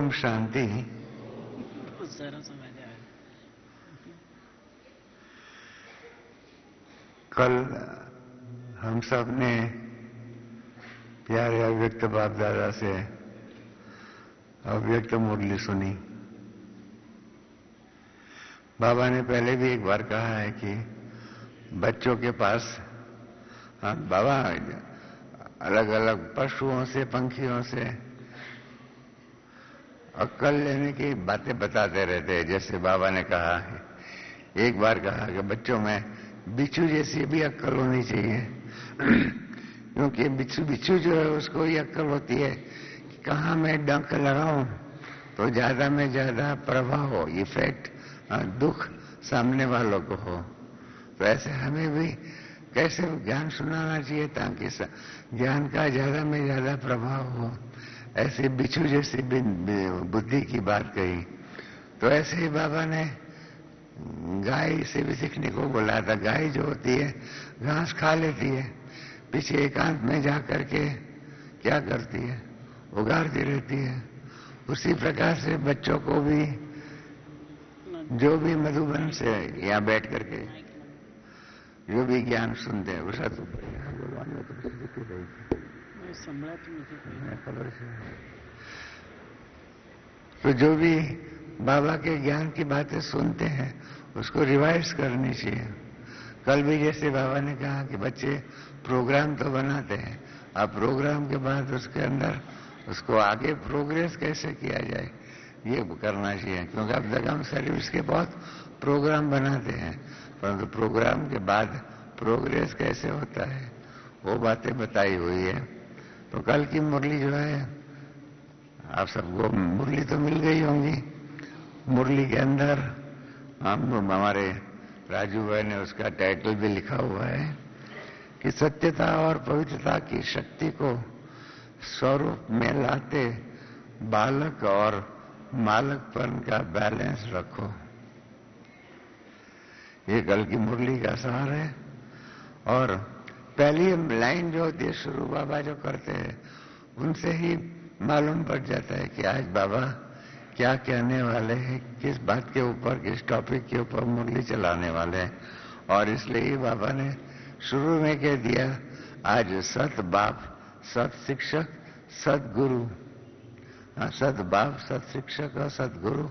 ओम शांति। बहुत सारा समझ आया। कल हम सब ने प्यारे अव्यक्त बाप दादा से अव्यक्त मुरली सुनी। बाबा ने पहले भी एक बार कहा है कि बच्चों के पास बाबा अलग अलग पशुओं से, पंखियों से अक्ल लेने की बातें बताते रहते हैं। जैसे बाबा ने कहा है, एक बार कहा कि बच्चों में बिच्छू जैसी भी अक्ल होनी चाहिए क्योंकि बिच्छू जो है उसको ये अक्ल होती है कि कहाँ मैं डंक लगाऊं तो ज्यादा में ज्यादा प्रभाव हो, इफेक्ट, दुख सामने वालों को हो। तो ऐसे हमें भी कैसे ज्ञान सुनाना चाहिए ताकि ज्ञान का ज्यादा में ज्यादा प्रभाव हो। ऐसे बिच्छू जैसी बुद्धि की बात कही। तो ऐसे ही बाबा ने गाय से भी सीखने को बोला था। गाय जो होती है घास खा लेती है, पीछे एकांत में जा करके क्या करती है, उगारती रहती है। उसी प्रकार से बच्चों को भी जो भी मधुबन से यहाँ बैठ करके जो भी ज्ञान सुनते हैं उसका तो तो जो भी बाबा के ज्ञान की बातें सुनते हैं उसको रिवाइज करनी चाहिए। कल भी जैसे बाबा ने कहा कि बच्चे प्रोग्राम तो बनाते हैं, अब प्रोग्राम के बाद उसके अंदर उसको आगे प्रोग्रेस कैसे किया जाए ये करना चाहिए। क्योंकि अब तक हम सर्विस के बहुत प्रोग्राम बनाते हैं, परंतु प्रोग्राम के बाद प्रोग्रेस कैसे होता है वो बातें बताई हुई है। तो कल की मुरली जो है, आप सबको मुरली तो मिल गई होंगी। मुरली के अंदर हमारे राजू भाई ने उसका टाइटल भी लिखा हुआ है कि सत्यता और पवित्रता की शक्ति को स्वरूप में लाते बालक और मालकपन का बैलेंस रखो। ये कल की मुरली का सार है। और पहली लाइन जो होती है शुरू बाबा जो करते हैं उनसे ही मालूम पड़ जाता है कि आज बाबा क्या कहने वाले हैं, किस बात के ऊपर, किस टॉपिक के ऊपर मुरली चलाने वाले हैं। और इसलिए ही बाबा ने शुरू में कह दिया, आज सत बाप, सत शिक्षक, सत गुरु। सत बाप, सत शिक्षक और सतगुरु।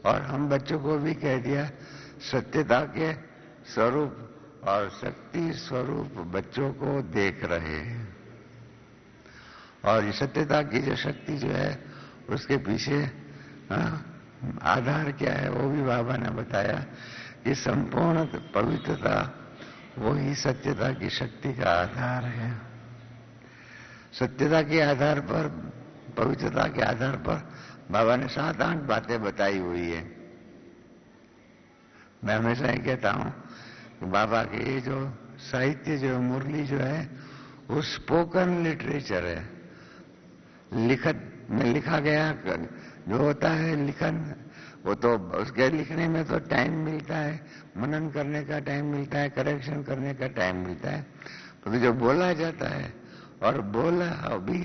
और हम बच्चों को भी कह दिया सत्यता के स्वरूप और शक्ति स्वरूप बच्चों को देख रहे हैं। और ये सत्यता की जो शक्ति जो है उसके पीछे आधार क्या है वो भी बाबा ने बताया कि संपूर्ण पवित्रता वही सत्यता की शक्ति का आधार है। सत्यता के आधार पर, पवित्रता के आधार पर बाबा ने 7-8 बातें बताई हुई है। मैं हमेशा ही कहता हूं कि बाबा के ये जो साहित्य जो मुरली जो है वो स्पोकन लिटरेचर है। लिखत में लिखा गया जो होता है लिखन, वो तो उसके लिखने में तो टाइम मिलता है, मनन करने का टाइम मिलता है, करेक्शन करने का टाइम मिलता है। तो जो बोला जाता है और बोला अभी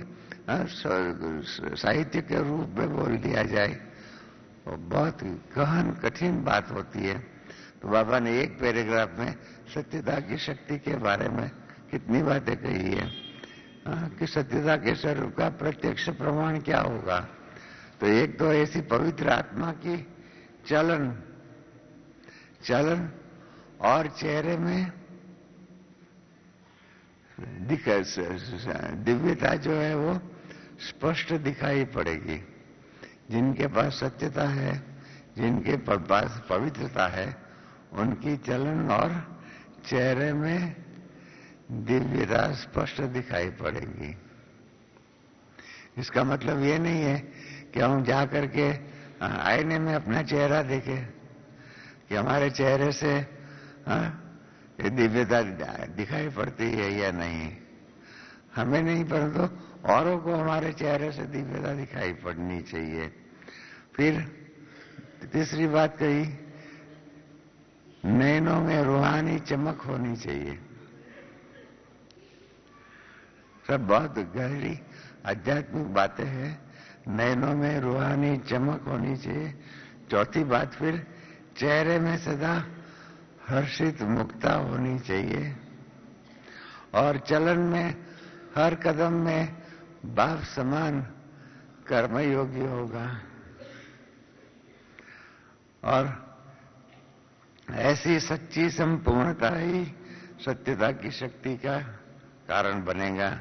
साहित्य के रूप में बोल दिया जाए वो बहुत गहन कठिन बात होती है। तो बाबा ने एक पैराग्राफ में सत्यता की शक्ति के बारे में कितनी बातें कही है कि सत्यता के स्वरूप का प्रत्यक्ष प्रमाण क्या होगा। तो एक तो ऐसी पवित्र आत्मा की चलन और चेहरे में दिव्यता जो है वो स्पष्ट दिखाई पड़ेगी। जिनके पास सत्यता है, जिनके पास पवित्रता है, उनकी चलन और चेहरे में दिव्यता स्पष्ट दिखाई पड़ेगी। इसका मतलब ये नहीं है कि हम जा करके आईने में अपना चेहरा देखें कि हमारे चेहरे से ये दिव्यता दिखाई पड़ती है या नहीं। हमें नहीं, परंतु औरों को हमारे चेहरे से दिव्यता दिखाई पड़नी चाहिए। फिर तीसरी बात कही, नैनों में रूहानी चमक होनी चाहिए। सब बहुत गहरी आध्यात्मिक बातें हैं, नैनों में रूहानी चमक होनी चाहिए। चौथी बात फिर चेहरे में सदा हर्षित मुक्ता होनी चाहिए और चलन में हर कदम में बाप समान कर्मयोगी होगा और ऐसी सच्ची संपूर्णता ही सत्यता की शक्ति का कारण बनेगा।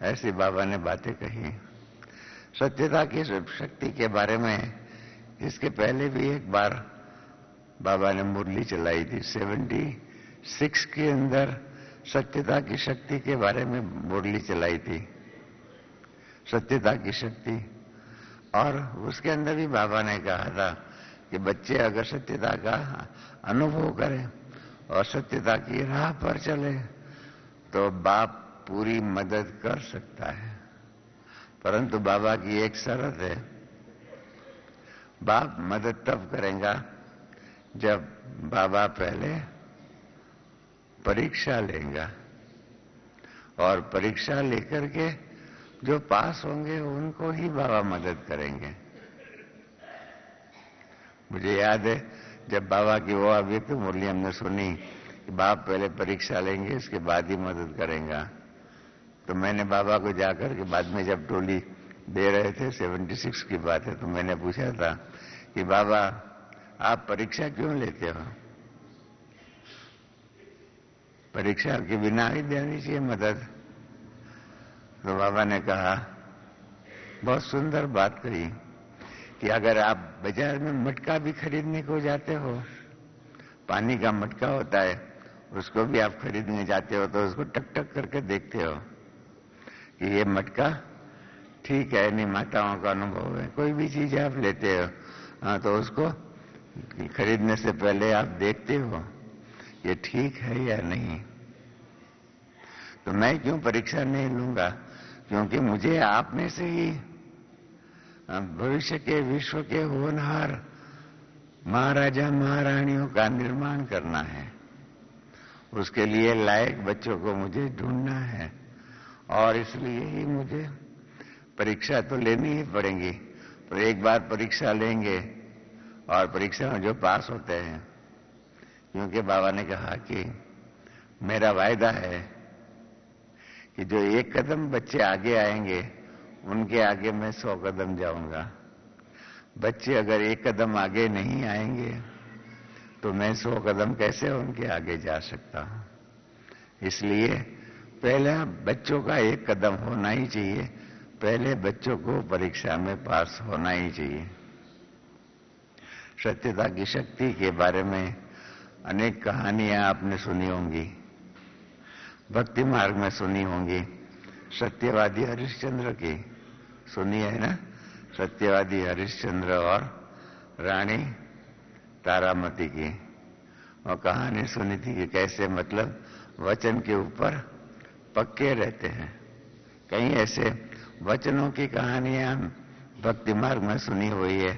ऐसी बाबा ने बातें कही। सत्यता की शक्ति के बारे में इसके पहले भी एक बार बाबा ने मुरली चलाई थी। 76 के अंदर सत्यता की शक्ति के बारे में मुरली चलाई थी, सत्यता की शक्ति। और उसके अंदर भी बाबा ने कहा था कि बच्चे अगर सत्यता का अनुभव करें और सत्यता की राह पर चले तो बाप पूरी मदद कर सकता है, परंतु बाबा की एक शर्त है, बाप मदद तब करेगा जब बाबा पहले परीक्षा लेगा और परीक्षा लेकर के जो पास होंगे उनको ही बाबा मदद करेंगे। मुझे याद है जब बाबा की वो अव्यक्त मुरली हमने सुनी कि बाप पहले परीक्षा लेंगे इसके बाद ही मदद करेगा, तो मैंने बाबा को जाकर के बाद में जब टोली दे रहे थे, 76 की बात है, तो मैंने पूछा था कि बाबा आप परीक्षा क्यों लेते हो? परीक्षा के बिना ही देनी चाहिए मदद। तो बाबा ने कहा, बहुत सुंदर बात कही कि अगर आप बाजार में मटका भी खरीदने को जाते हो, पानी का मटका होता है, उसको भी आप खरीदने जाते हो तो उसको टक टक करके देखते हो कि ये मटका ठीक है नहीं। माताओं का अनुभव है, कोई भी चीज आप लेते हो हाँ तो उसको खरीदने से पहले आप देखते हो ये ठीक है या नहीं। तो मैं क्यों परीक्षा नहीं लूंगा? क्योंकि मुझे आप में से ही भविष्य के विश्व के होनहार महाराजा महारानियों का निर्माण करना है। उसके लिए लायक बच्चों को मुझे ढूंढना है और इसलिए ही मुझे परीक्षा तो लेनी ही पड़ेगी। पर एक बार परीक्षा लेंगे और परीक्षा में जो पास होते हैं, क्योंकि बाबा ने कहा कि मेरा वायदा है कि जो एक कदम बच्चे आगे आएंगे उनके आगे मैं 100 कदम जाऊंगा। बच्चे अगर एक कदम आगे नहीं आएंगे तो मैं 100 कदम कैसे उनके आगे जा सकता हूं। इसलिए पहले बच्चों का एक कदम होना ही चाहिए, पहले बच्चों को परीक्षा में पास होना ही चाहिए। सत्यता की शक्ति के बारे में अनेक कहानियां आपने सुनी होंगी, भक्ति मार्ग में सुनी होंगी। सत्यवादी हरिश्चंद्र की सुनी है ना? सत्यवादी हरिश्चंद्र और रानी तारामती की और कहानी सुनी थी कि कैसे मतलब वचन के ऊपर पक्के रहते हैं। कई ऐसे वचनों की कहानियां भक्ति मार्ग में सुनी हुई है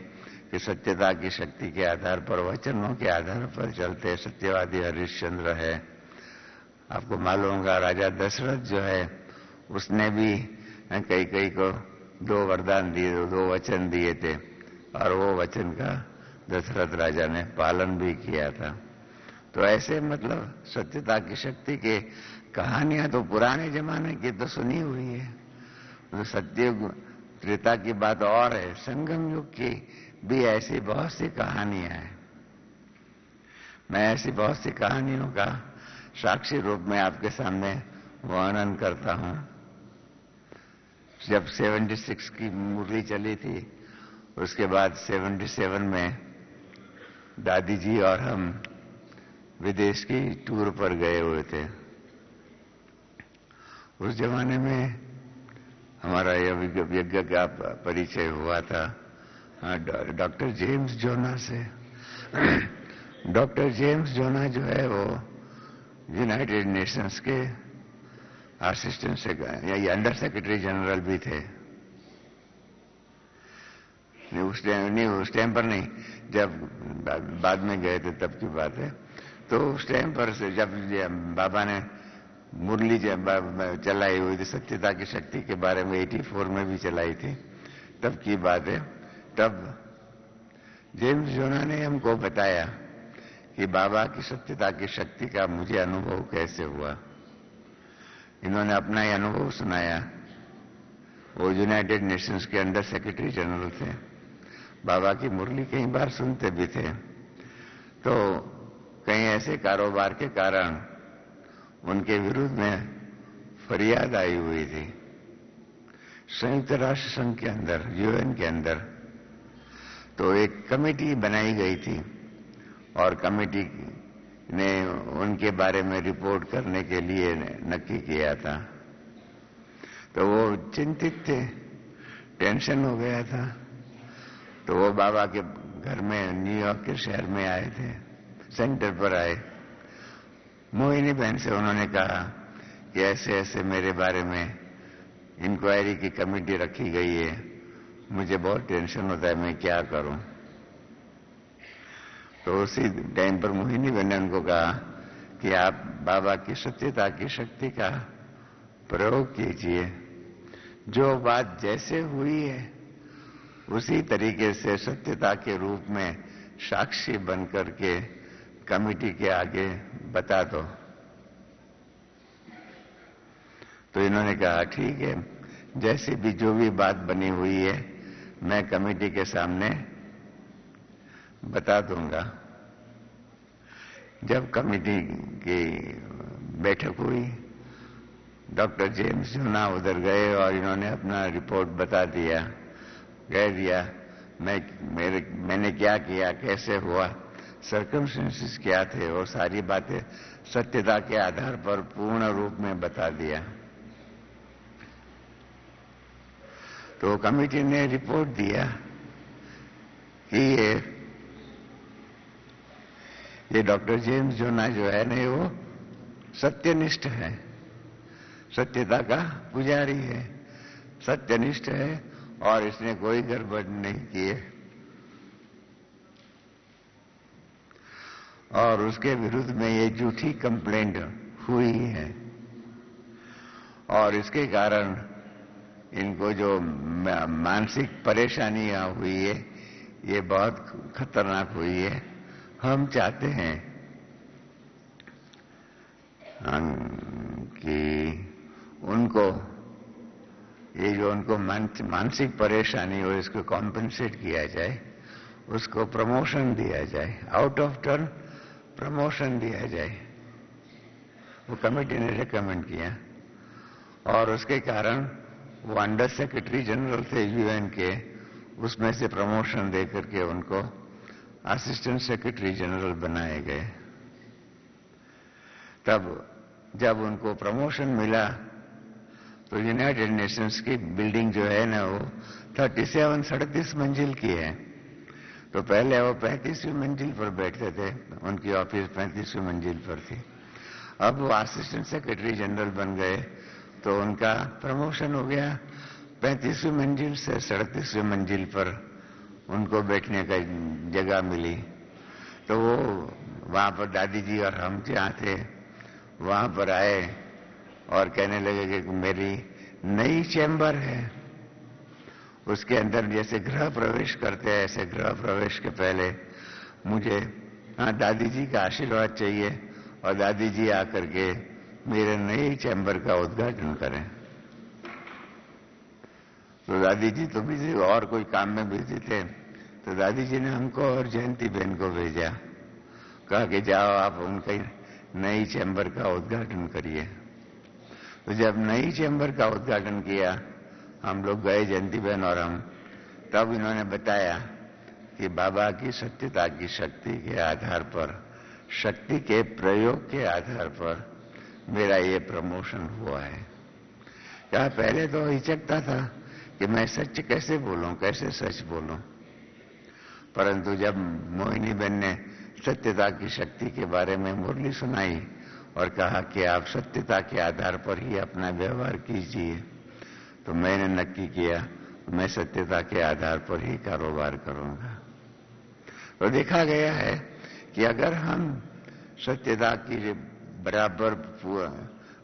कि सत्यता की शक्ति के आधार पर, वचनों के आधार पर चलते। सत्यवादी हरिश्चंद्र है, आपको मालूम होगा राजा दशरथ जो है उसने भी कई को 2 वरदान दिए, 2 वचन दिए थे और वो वचन का दशरथ राजा ने पालन भी किया था। तो ऐसे मतलब सत्यता की शक्ति के कहानियां तो पुराने जमाने की तो सुनी हुई है, तो सत्युग त्रेता की बात और है, संगम युग की भी ऐसी बहुत सी कहानियां हैं। मैं ऐसी बहुत सी कहानियों का साक्षी रूप में आपके सामने वर्णन करता हूं। जब 76 की मुरली चली थी, उसके बाद 77 में दादी जी और हम विदेश की टूर पर गए हुए थे। उस जमाने में हमारा यज्ञ का परिचय हुआ था डॉक्टर जेम्स जोना से। डॉक्टर जेम्स जोना जो है वो यूनाइटेड नेशंस के असिस्टेंट से या अंडर सेक्रेटरी जनरल भी थे। उस टाइम पर नहीं, जब बाद में गए थे तब की बात है। तो उस टाइम पर से जब बाबा ने मुरली जब चलाई हुई थी सत्यता की शक्ति के बारे में, 84 में भी चलाई थी, तब की बात है। तब जेम्स जोना ने हमको बताया कि बाबा की सत्यता की शक्ति का मुझे अनुभव कैसे हुआ। इन्होंने अपना ही अनुभव सुनाया। वो यूनाइटेड नेशंस के अंडर सेक्रेटरी जनरल थे। बाबा की मुरली कई बार सुनते भी थे। तो कई ऐसे कारोबार के कारण उनके विरुद्ध में फरियाद आई हुई थी संयुक्त राष्ट्र संघ के अंदर, यूएन के अंदर। तो एक कमेटी बनाई गई थी और कमेटी ने उनके बारे में रिपोर्ट करने के लिए नक्की किया था। तो वो चिंतित थे, टेंशन हो गया था। तो वो बाबा के घर में न्यूयॉर्क के शहर में आए थे, सेंटर पर आए। मोहिनी बहन से उन्होंने कहा कि ऐसे ऐसे मेरे बारे में इंक्वायरी की कमेटी रखी गई है, मुझे बहुत टेंशन होता है, मैं क्या करूं। तो उसी टाइम पर मोहिनी बहन ने उनको कहा कि आप बाबा की सत्यता की शक्ति का प्रयोग कीजिए। जो बात जैसे हुई है उसी तरीके से सत्यता के रूप में साक्षी बन करके कमेटी के आगे बता दो। तो इन्होंने कहा ठीक है, जैसे भी जो भी बात बनी हुई है मैं कमेटी के सामने बता दूंगा। जब कमेटी की बैठक हुई, डॉक्टर जेम्स जोना उधर गए और इन्होंने अपना रिपोर्ट बता दिया, कह दिया मैंने क्या किया, कैसे हुआ, सर्कमस्टेंसेस क्या थे, और सारी बातें सत्यता के आधार पर पूर्ण रूप में बता दिया। तो कमेटी ने रिपोर्ट दिया कि ये डॉक्टर जेम्स जोना जो है ना, वो सत्यनिष्ठ है, सत्यता का पुजारी है, सत्यनिष्ठ है और इसने कोई गड़बड़ नहीं की है। और उसके विरुद्ध में ये झूठी कंप्लेंट हुई है और इसके कारण इनको जो मानसिक परेशानियां हुई है ये बहुत खतरनाक हुई है। हम चाहते हैं कि उनको ये जो उनको मानसिक परेशानी हो इसको कॉम्पेंसेट किया जाए, उसको प्रमोशन दिया जाए, आउट ऑफ टर्न प्रमोशन दिया जाए। वो कमेटी ने रिकमेंड किया और उसके कारण वो अंडर सेक्रेटरी जनरल थे यूएन के, उसमें से प्रमोशन दे करके उनको असिस्टेंट सेक्रेटरी जनरल बनाए गए। तब जब उनको प्रमोशन मिला तो यूनाइटेड नेशंस की बिल्डिंग जो है ना वो 37 मंजिल की है। तो पहले वो 35वीं मंजिल पर बैठते थे, उनकी ऑफिस 35वीं मंजिल पर थी। अब वो असिस्टेंट सेक्रेटरी जनरल बन गए तो उनका प्रमोशन हो गया, 35वीं मंजिल से 37वीं मंजिल पर उनको बैठने का जगह मिली। तो वो वहां पर दादी जी और हम जहाँ थे वहां पर आए और कहने लगे कि मेरी नई चैम्बर है, उसके अंदर जैसे गृह प्रवेश करते हैं ऐसे गृह प्रवेश के पहले मुझे दादी जी का आशीर्वाद चाहिए और दादी जी आकर के मेरे नई चैम्बर का उद्घाटन करें। तो दादी जी तो बिजी और कोई काम में बिजी थे, तो दादी जी ने हमको और जयंती बहन को भेजा, कहा कि जाओ आप उनकी नई चैम्बर का उद्घाटन करिए। तो जब नई चैम्बर का उद्घाटन किया हम लोग गए, जयंती बहन और हम, तब इन्होंने बताया कि बाबा की सत्यता की शक्ति के आधार पर, शक्ति के प्रयोग के आधार पर मेरा ये प्रमोशन हुआ है। क्या पहले तो हिचकता था कि मैं सच कैसे बोलूं, कैसे सच बोलूं, परंतु जब मोहिनी बहन ने सत्यता की शक्ति के बारे में मुरली सुनाई और कहा कि आप सत्यता के आधार पर ही अपना व्यवहार कीजिए, तो मैंने नक्की किया मैं सत्यता के आधार पर ही कारोबार करूंगा। तो देखा गया है कि अगर हम सत्यता की बराबर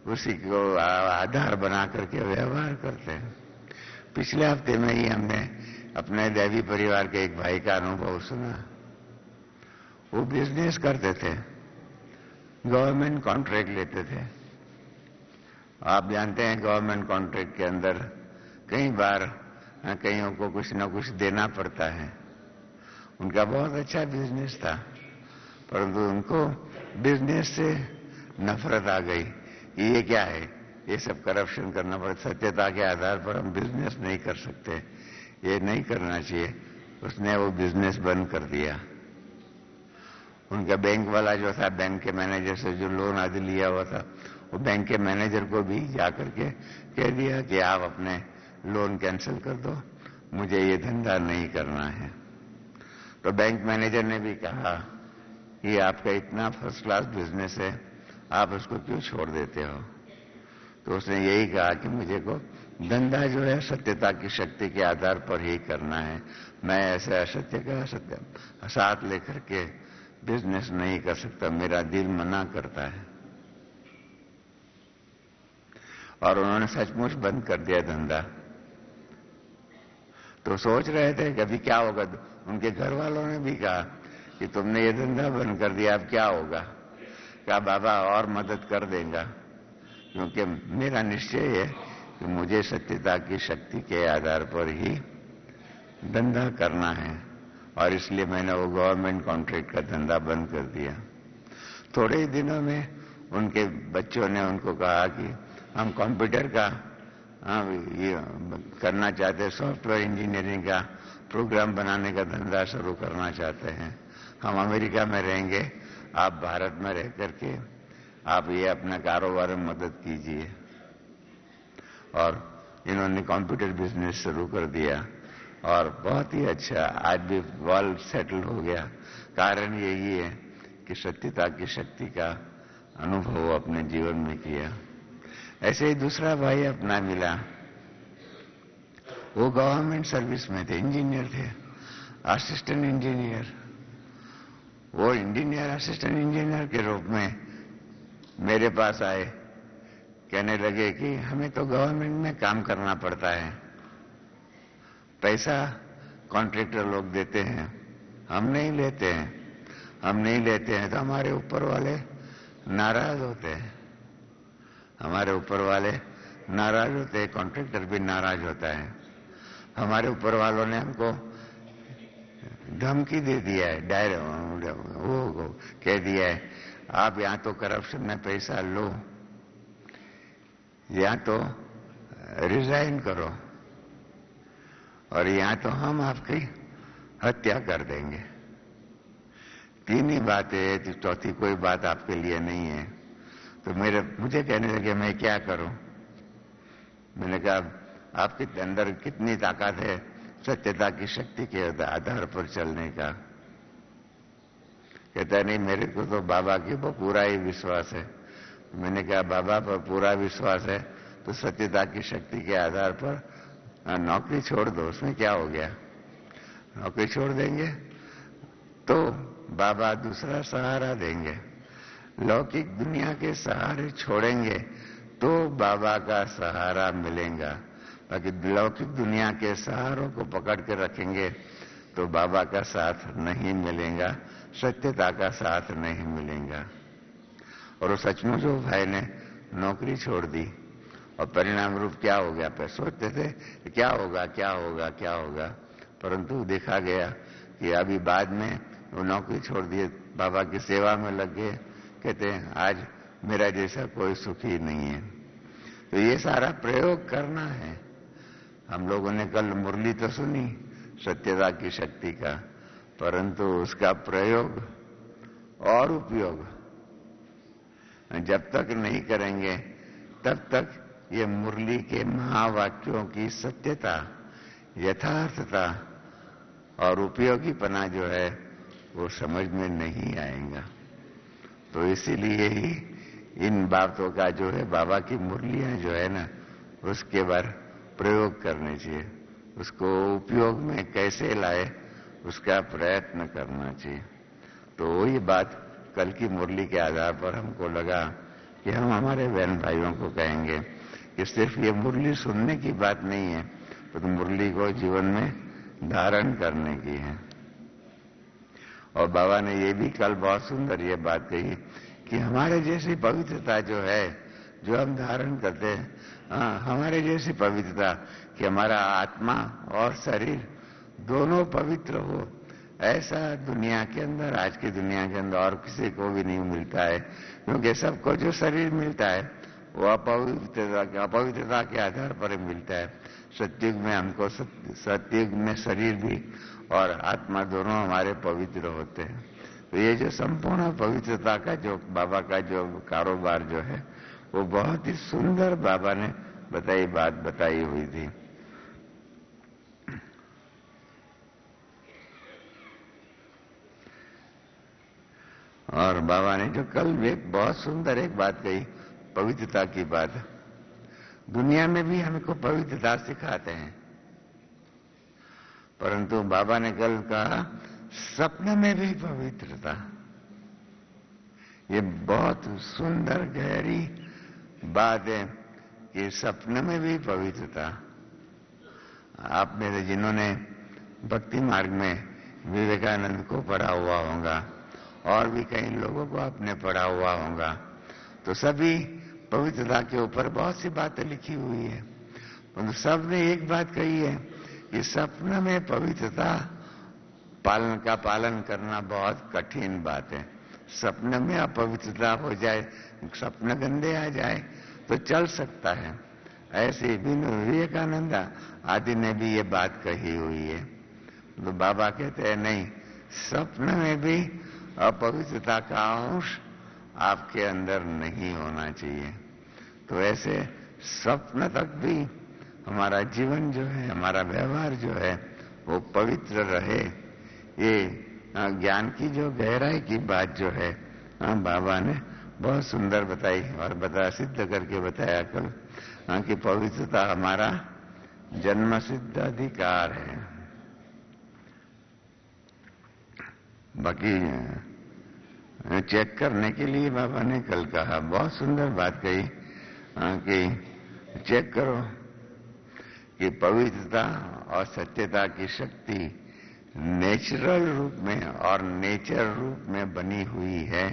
उसी को आधार बना करके व्यवहार करते हैं। पिछले हफ्ते में ही हमने अपने दैवी परिवार के एक भाई का अनुभव सुना। वो बिजनेस करते थे, गवर्नमेंट कॉन्ट्रैक्ट लेते थे। आप जानते हैं गवर्नमेंट कॉन्ट्रैक्ट के अंदर कई बार कईयों को कुछ न कुछ देना पड़ता है। उनका बहुत अच्छा बिजनेस था, परंतु उनको बिजनेस से नफरत आ गई कि ये क्या है, ये सब करप्शन करना पड़ता, सत्यता के आधार पर हम बिजनेस नहीं कर सकते, ये नहीं करना चाहिए। उसने वो बिजनेस बंद कर दिया। उनका बैंक वाला जो था, बैंक के मैनेजर से जो लोन आदि लिया हुआ था, वो बैंक के मैनेजर को भी जाकर के कह दिया कि आप अपने लोन कैंसिल कर दो, मुझे ये धंधा नहीं करना है। तो बैंक मैनेजर ने भी कहा कि आपका इतना फर्स्ट क्लास बिजनेस है, आप उसको क्यों छोड़ देते हो? तो उसने यही कहा कि मुझे को धंधा जो है सत्यता की शक्ति के आधार पर ही करना है। मैं ऐसे असत्य का सत्य साथ लेकर के बिजनेस नहीं कर सकता, मेरा दिल मना करता है। और उन्होंने सचमुच बंद कर दिया धंधा। तो सोच रहे थे कभी क्या होगा। उनके घर वालों ने भी कहा कि तुमने ये धंधा बंद कर दिया, अब क्या होगा? क्या बाबा और मदद कर देगा? क्योंकि मेरा निश्चय है कि मुझे सत्यता की शक्ति के आधार पर ही धंधा करना है, और इसलिए मैंने वो गवर्नमेंट कॉन्ट्रैक्ट का धंधा बंद कर दिया। थोड़े ही दिनों में उनके बच्चों ने उनको कहा कि हम कंप्यूटर का ये करना चाहते हैं, सॉफ्टवेयर इंजीनियरिंग का प्रोग्राम बनाने का धंधा शुरू करना चाहते हैं। हम अमेरिका में रहेंगे, आप भारत में रह करके आप ये अपना कारोबार में मदद कीजिए। और इन्होंने कंप्यूटर बिजनेस शुरू कर दिया और बहुत ही अच्छा, आज भी वर्ल्ड सेटल हो गया। कारण यही है कि सत्यता की शक्ति का अनुभव अपने जीवन में किया। ऐसे ही दूसरा भाई अपना मिला, वो गवर्नमेंट सर्विस में थे, इंजीनियर थे, असिस्टेंट इंजीनियर। वो इंजीनियर असिस्टेंट इंजीनियर के रूप में मेरे पास आए, कहने लगे कि हमें तो गवर्नमेंट में काम करना पड़ता है, पैसा कॉन्ट्रैक्टर लोग देते हैं, हम नहीं लेते हैं। हम नहीं लेते हैं तो हमारे ऊपर वाले नाराज होते हैं, हमारे ऊपर वाले नाराज होते हैं, कॉन्ट्रैक्टर भी नाराज होता है। हमारे ऊपर वालों ने हमको धमकी दे दिया है, वो कह दिया है आप या तो करप्शन में पैसा लो या तो रिजाइन करो, और या तो हम आपकी हत्या कर देंगे। तीन ही बातें, चौथी कोई बात आपके लिए नहीं है। तो मुझे कहने लगे मैं क्या करूं? मैंने कहा आपके अंदर कितनी ताकत है सत्यता की शक्ति के आधार पर चलने का? कहता नहीं, मेरे को तो बाबा के ऊपर पूरा ही विश्वास है। मैंने कहा बाबा पर पूरा विश्वास है तो सत्यता की शक्ति के आधार पर नौकरी छोड़ दो, उसमें क्या हो गया? नौकरी छोड़ देंगे तो बाबा दूसरा सहारा देंगे। लौकिक दुनिया के सहारे छोड़ेंगे तो बाबा का सहारा मिलेगा, बाकी लौकिक दुनिया के सहारों को पकड़ के रखेंगे तो बाबा का साथ नहीं मिलेगा, सत्यता का साथ नहीं मिलेगा। और वो सचमुच वो भाई ने नौकरी छोड़ दी और परिणाम रूप क्या हो गया? पर सोचते थे क्या होगा क्या होगा क्या होगा, परंतु देखा गया कि अभी बाद में वो नौकरी छोड़ दिए, बाबा की सेवा में लग गए। कहते हैं आज मेरा जैसा कोई सुखी नहीं है। तो ये सारा प्रयोग करना है। हम लोगों ने कल मुरली तो सुनी सत्यता की शक्ति का, परंतु उसका प्रयोग और उपयोग जब तक नहीं करेंगे तब तक ये मुरली के महावाक्यों की सत्यता, यथार्थता और उपयोगीपना जो है वो समझ में नहीं आएगा। तो इसीलिए ही इन बातों का जो है बाबा की मुरलियां जो है ना, उसके बार प्रयोग करने चाहिए, उसको उपयोग में कैसे लाए उसका प्रयत्न करना चाहिए। तो वही बात कल की मुरली के आधार पर हमको लगा कि हम हमारे बहन भाइयों को कहेंगे कि सिर्फ ये मुरली सुनने की बात नहीं है, तो मुरली को जीवन में धारण करने की है। और बाबा ने ये भी कल बहुत सुंदर ये बात कही कि हमारे जैसी पवित्रता जो है, जो हम धारण करते हैं, हमारे जैसी पवित्रता कि हमारा आत्मा और शरीर दोनों पवित्र हो, ऐसा दुनिया के अंदर, आज की दुनिया के अंदर और किसी को भी नहीं मिलता है। क्योंकि सबको जो शरीर मिलता है वो अपवित्रता के आधार पर मिलता है। सतयुग में हमको सतयुग में शरीर भी और आत्मा दोनों हमारे पवित्र होते हैं। तो ये जो संपूर्ण पवित्रता का जो बाबा का जो कारोबार जो है, वो बहुत ही सुंदर बाबा ने बात बताई हुई थी। और बाबा ने जो कल एक बहुत सुंदर एक बात कही, पवित्रता की बात। दुनिया में भी हमको पवित्रता सिखाते हैं, परंतु बाबा ने कल कहा सपने में भी पवित्रता। ये बहुत सुंदर गहरी बात है कि सपने में भी पवित्रता। आप में से जिन्होंने भक्ति मार्ग में विवेकानंद को पढ़ा हुआ होगा और भी कई लोगों को आपने पढ़ा हुआ होगा, तो सभी पवित्रता के ऊपर बहुत सी बातें लिखी हुई है। परंतु सबने एक बात कही है कि सपने में पवित्रता पालन करना बहुत कठिन बात है। सपने में अपवित्रता हो जाए, सपने गंदे आ जाए तो चल सकता है। ऐसे विवेकानंद आदि ने भी ये बात कही हुई है। तो बाबा कहते हैं नहीं, सपने में भी अपवित्रता का अंश आपके अंदर नहीं होना चाहिए। तो ऐसे स्वप्न तक भी हमारा जीवन जो है, हमारा व्यवहार जो है, वो पवित्र रहे। ये ज्ञान की जो गहराई की बात जो है, बाबा ने बहुत सुंदर बताई और सिद्ध करके बताया कल, कि पवित्रता हमारा जन्म सिद्ध अधिकार है। बाकी चेक करने के लिए बाबा ने कल कहा, बहुत सुंदर बात कही कि चेक करो कि पवित्रता और सत्यता की शक्ति नेचुरल रूप में और नेचर रूप में बनी हुई है।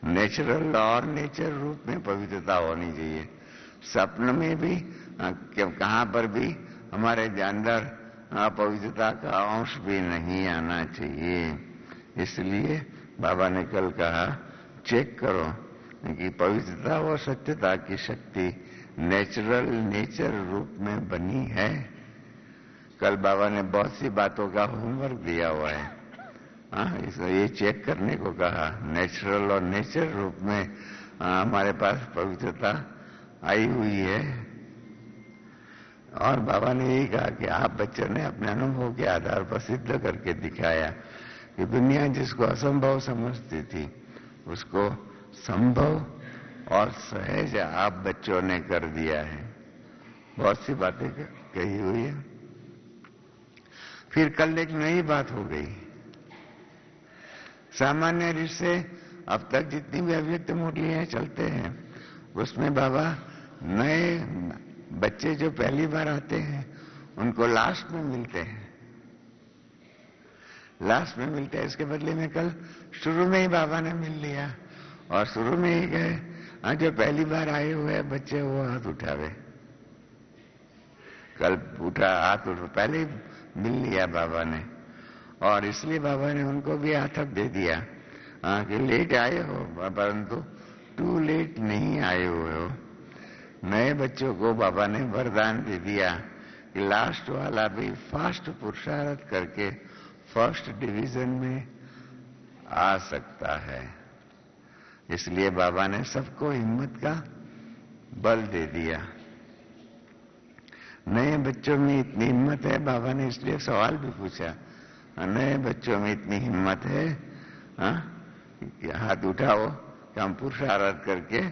नेचुरल और नेचर रूप में पवित्रता होनी चाहिए। स्वप्न में भी कहां पर भी हमारे अंदर पवित्रता का अंश भी नहीं आना चाहिए। इसलिए बाबा ने कल कहा चेक करो कि पवित्रता और सत्यता की शक्ति नेचर रूप में बनी है। कल बाबा ने बहुत सी बातों का होमवर्क दिया हुआ है, ये चेक करने को कहा। नेचुरल और नेचर रूप में हमारे पास पवित्रता आई हुई है। और बाबा ने यही कहा कि आप बच्चों ने अपने अनुभव के आधार पर सिद्ध करके दिखाया कि दुनिया जिसको असंभव समझती थी, उसको संभव और सहज आप बच्चों ने कर दिया है। बहुत सी बातें कही हुई है। फिर कल एक नई बात हो गई। सामान्य रूप से अब तक जितनी भी अव्यक्त मुरलियां चलते हैं, उसमें बाबा नए बच्चे जो पहली बार आते हैं उनको लास्ट में मिलते हैं, लास्ट में मिलते हैं। इसके बदले में कल शुरू में ही बाबा ने मिल लिया और शुरू में ही गए, जो पहली बार आए हुए बच्चे वो हाथ उठावे। कल उठा हाथ उठा, पहले ही मिल लिया बाबा ने, और इसलिए बाबा ने उनको भी हाथ दे दिया कि लेट आए हो परंतु टू लेट नहीं आए हुए हो। नए बच्चों को बाबा ने वरदान दे दिया कि लास्ट वाला भी फास्ट पुरुषार्थ करके फर्स्ट डिवीजन में आ सकता है। इसलिए बाबा ने सबको हिम्मत का बल दे दिया। नए बच्चों में इतनी हिम्मत है, बाबा ने इसलिए सवाल भी पूछा, नए बच्चों में इतनी हिम्मत है कि हाथ उठाओ कि हम पुरुषार्थ करके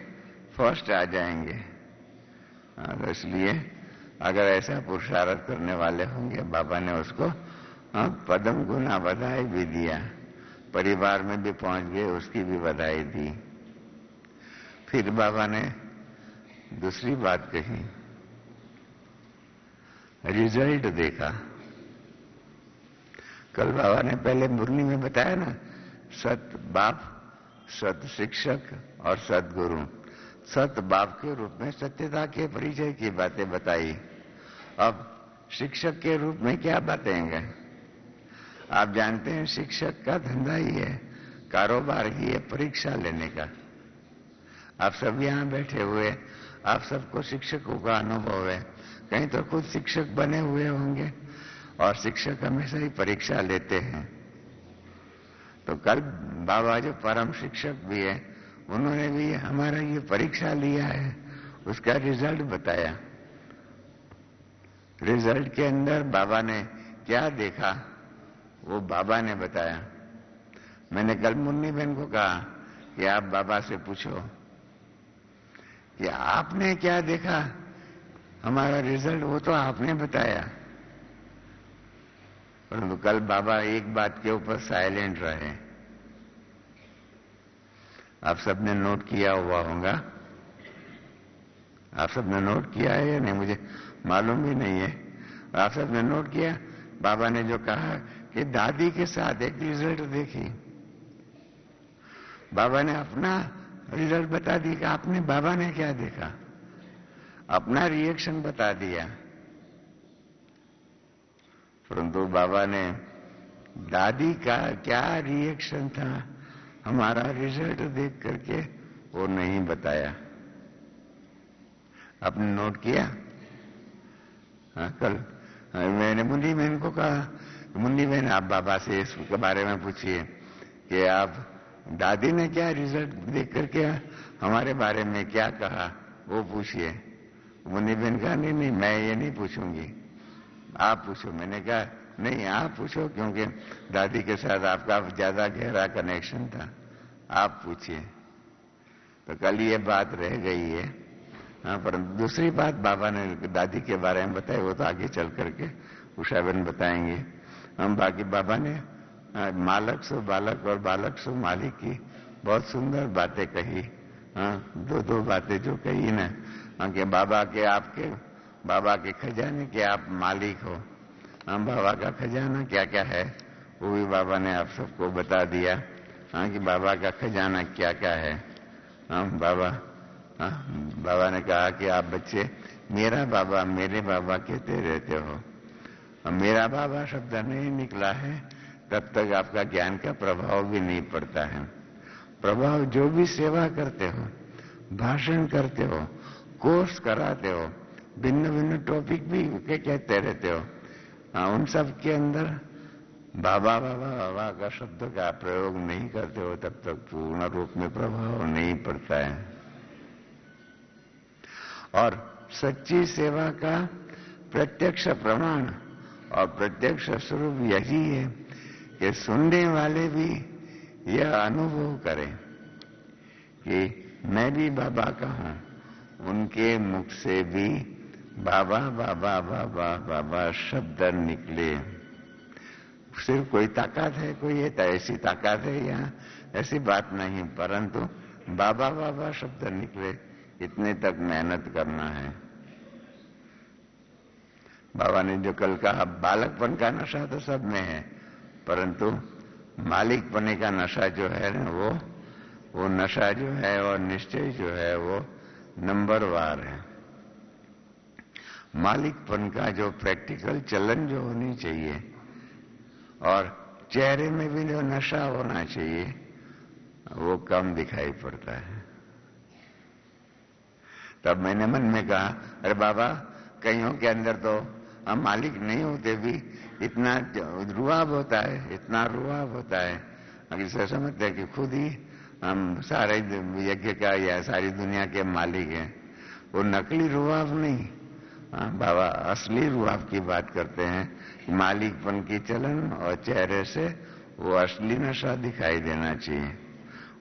फर्स्ट आ जाएंगे। इसलिए अगर ऐसा पुरुषार्थ करने वाले होंगे, बाबा ने उसको पदम गुना बधाई भी दिया। परिवार में भी पहुंच गए, उसकी भी बधाई दी। फिर बाबा ने दूसरी बात कही, रिजल्ट देखा। कल बाबा ने पहले मुरली में बताया ना, सत बाप, सत शिक्षक और सतगुरु। सत बाप के रूप में सत्यता के परिचय की बातें बताई। अब शिक्षक के रूप में क्या बातेंगे? आप जानते हैं शिक्षक का धंधा ही है, कारोबार ही है परीक्षा लेने का। आप सब यहां बैठे हुए, आप सबको शिक्षकों का अनुभव है, कहीं तो खुद शिक्षक बने हुए होंगे, और शिक्षक हमेशा ही परीक्षा लेते हैं। तो कल बाबा जो परम शिक्षक भी है, उन्होंने भी हमारा ये परीक्षा लिया है, उसका रिजल्ट बताया। रिजल्ट के अंदर बाबा ने क्या देखा वो बाबा ने बताया। मैंने कल मुन्नी बहन को कहा कि आप बाबा से पूछो कि आपने क्या देखा, हमारा रिजल्ट वो तो आपने बताया। परंतु कल बाबा एक बात के ऊपर साइलेंट रहे। आप सबने नोट किया हुआ होगा, आप सबने नोट किया है या नहीं मुझे मालूम भी नहीं है। आप सबने नोट किया, बाबा ने जो कहा कि दादी के साथ एक रिजल्ट देखी। बाबा ने अपना रिजल्ट बता दिया कि आपने बाबा ने क्या देखा, अपना रिएक्शन बता दिया। परंतु बाबा ने दादी का क्या रिएक्शन था हमारा रिजल्ट देख करके वो नहीं बताया। आपने नोट किया? हाँ, कल मैंने मुन्नी बहन को कहा, मुन्नी बहन आप बाबा से इसके बारे में पूछिए कि आप दादी ने क्या रिजल्ट देख करके हमारे बारे में क्या कहा, वो पूछिए। मुन्नी बहन कहा नहीं नहीं मैं ये नहीं पूछूंगी, आप पूछो। मैंने कहा नहीं आप पूछो, क्योंकि दादी के साथ आपका ज्यादा गहरा कनेक्शन था, आप पूछिए। तो कल ये बात रह गई है। हाँ, पर दूसरी बात बाबा ने दादी के बारे में बताई, वो तो आगे चल करके उषा बहन बताएंगे। हम बाकी बाबा ने मालक सो बालक और बालक सो मालिक की बहुत सुंदर बातें कही। हाँ, दो बातें जो कही ना, हाँ, कि बाबा के आपके बाबा के खजाने के आप मालिक हो। हम बाबा का खजाना क्या क्या है वो भी बाबा ने आप सबको बता दिया। हाँ, कि बाबा का खजाना क्या क्या है। हाँ, बाबा ने कहा कि आप बच्चे मेरा बाबा मेरे बाबा कहते रहते हो, और मेरा बाबा शब्द नहीं निकला है तब तक आपका ज्ञान का प्रभाव भी नहीं पड़ता है। प्रभाव जो भी सेवा करते हो, भाषण करते हो, कोर्स कराते हो, भिन्न भिन्न टॉपिक भी कहते रहते हो, उन सब के अंदर बाबा बाबा बाबा का शब्द का प्रयोग नहीं करते हो तब तक पूर्ण रूप में प्रभाव नहीं पड़ता है। और सच्ची सेवा का प्रत्यक्ष प्रमाण और प्रत्यक्ष स्वरूप यही है कि सुनने वाले भी यह अनुभव करें कि मैं भी बाबा का हूं, उनके मुख से भी बाबा बाबा बाबा बाबा शब्द निकले। सिर्फ कोई ताकत है, कोई ऐसी ताकत है यहाँ, ऐसी बात नहीं, परंतु बाबा बाबा शब्द निकले, इतने तक मेहनत करना है। बाबा ने जो कल कहा बालकपन का नशा तो सब में है, परंतु मालिकपने का नशा जो है ना, वो नशा जो है और निश्चय जो है वो नंबरवार है। मालिकपन का जो प्रैक्टिकल चलन जो होनी चाहिए और चेहरे में भी जो नशा होना चाहिए वो कम दिखाई पड़ता है। तब मैंने मन में कहा अरे बाबा कईयों के अंदर तो हम मालिक नहीं होते भी इतना रुआब होता है, इतना रुआब होता है, अगर से समझते हैं कि खुद ही हम सारे यज्ञ का या सारी दुनिया के मालिक हैं। वो नकली रुआब नहीं, बाबा असली रुआब की बात करते हैं। मालिकपन की चलन और चेहरे से वो असली नशा दिखाई देना चाहिए,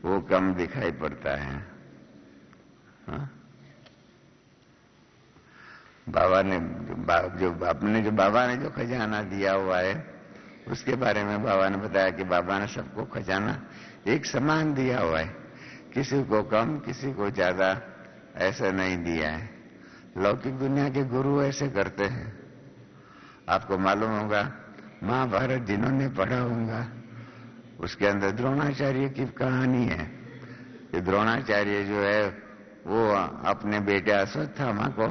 वो कम दिखाई पड़ता है। हाँ? बाबा ने जो बाबा ने जो खजाना दिया हुआ है उसके बारे में बाबा ने बताया कि बाबा ने सबको खजाना एक समान दिया हुआ है, किसी को कम किसी को ज्यादा ऐसा नहीं दिया है। लौकिक दुनिया के गुरु ऐसे करते हैं, आपको मालूम होगा महाभारत जिन्होंने पढ़ा होगा उसके अंदर द्रोणाचार्य की कहानी है कि द्रोणाचार्य जो है वो अपने बेटे अश्वत्थामा को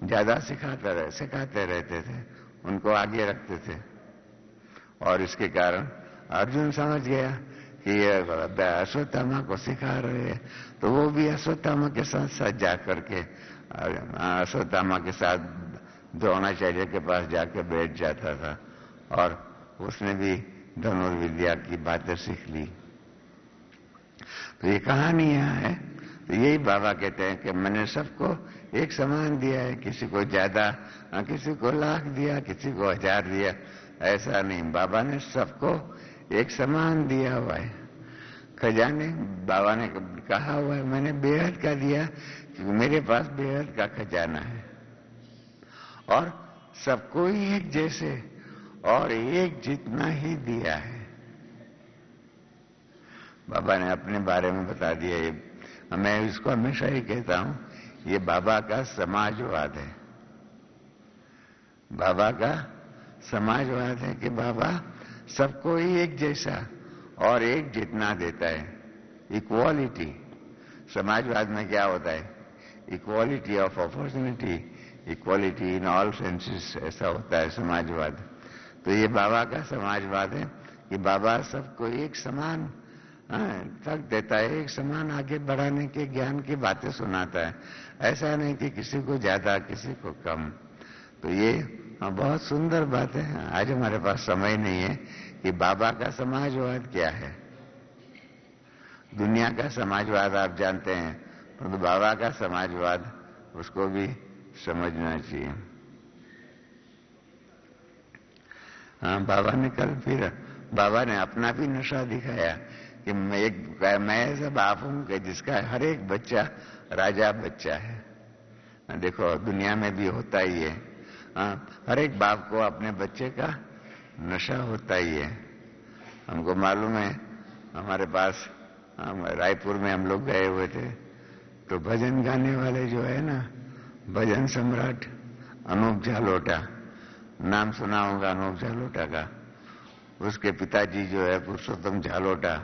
ज्यादा सिखाते रहते थे, उनको आगे रखते थे। और इसके कारण अर्जुन समझ गया कि ये अश्वत्थामा को सिखा रहे हैं, तो वो भी अश्वत्थामा के साथ साथ जाकर के अश्वत्थामा के साथ द्रोणाचार्य के पास जाकर बैठ जाता था और उसने भी धनुर्विद्या की बातें सीख ली। तो ये कहानी यहाँ है। तो यही बाबा कहते हैं कि मैंने सबको एक समान दिया है, किसी को ज्यादा, किसी को लाख दिया, किसी को 1000 दिया, ऐसा नहीं। बाबा ने सबको एक समान दिया हुआ है। खजाने बाबा ने कहा हुआ है मैंने बेहद का दिया क्योंकि मेरे पास बेहद का खजाना है। और सबको ही एक जैसे और एक जितना ही दिया है। बाबा ने अपने बारे में बता दिया। ये मैं इसको हमेशा ही कहता हूं, ये बाबा का समाजवाद है। बाबा का समाजवाद है कि बाबा सबको ही एक जैसा और एक जितना देता है। इक्वालिटी समाजवाद में क्या होता है? Equality of opportunity, equality in all senses, ऐसा होता है समाजवाद। तो ये बाबा का समाजवाद है कि बाबा सबको एक समान तक देता है, एक समान आगे बढ़ाने के ज्ञान की बातें सुनाता है। ऐसा नहीं कि किसी को ज्यादा किसी को कम। तो ये बहुत सुंदर बात है। आज हमारे पास समय नहीं है कि बाबा का समाजवाद क्या है। दुनिया का समाजवाद आप जानते हैं, तो बाबा का समाजवाद उसको भी समझना चाहिए। हाँ, बाबा ने कल फिर बाबा ने अपना भी नशा दिखाया कि मैं ऐसा बाप हूं कि जिसका हर एक बच्चा राजा बच्चा है। देखो दुनिया में भी होता ही है। हर एक बाप को अपने बच्चे का नशा होता ही है। हमको मालूम है, हमारे पास रायपुर में हम लोग गए हुए थे, तो भजन गाने वाले जो है ना, भजन सम्राट अनूप झालोटा, नाम सुना होगा अनूप झालोटा का। उसके पिताजी जो है पुरुषोत्तम झालोटा,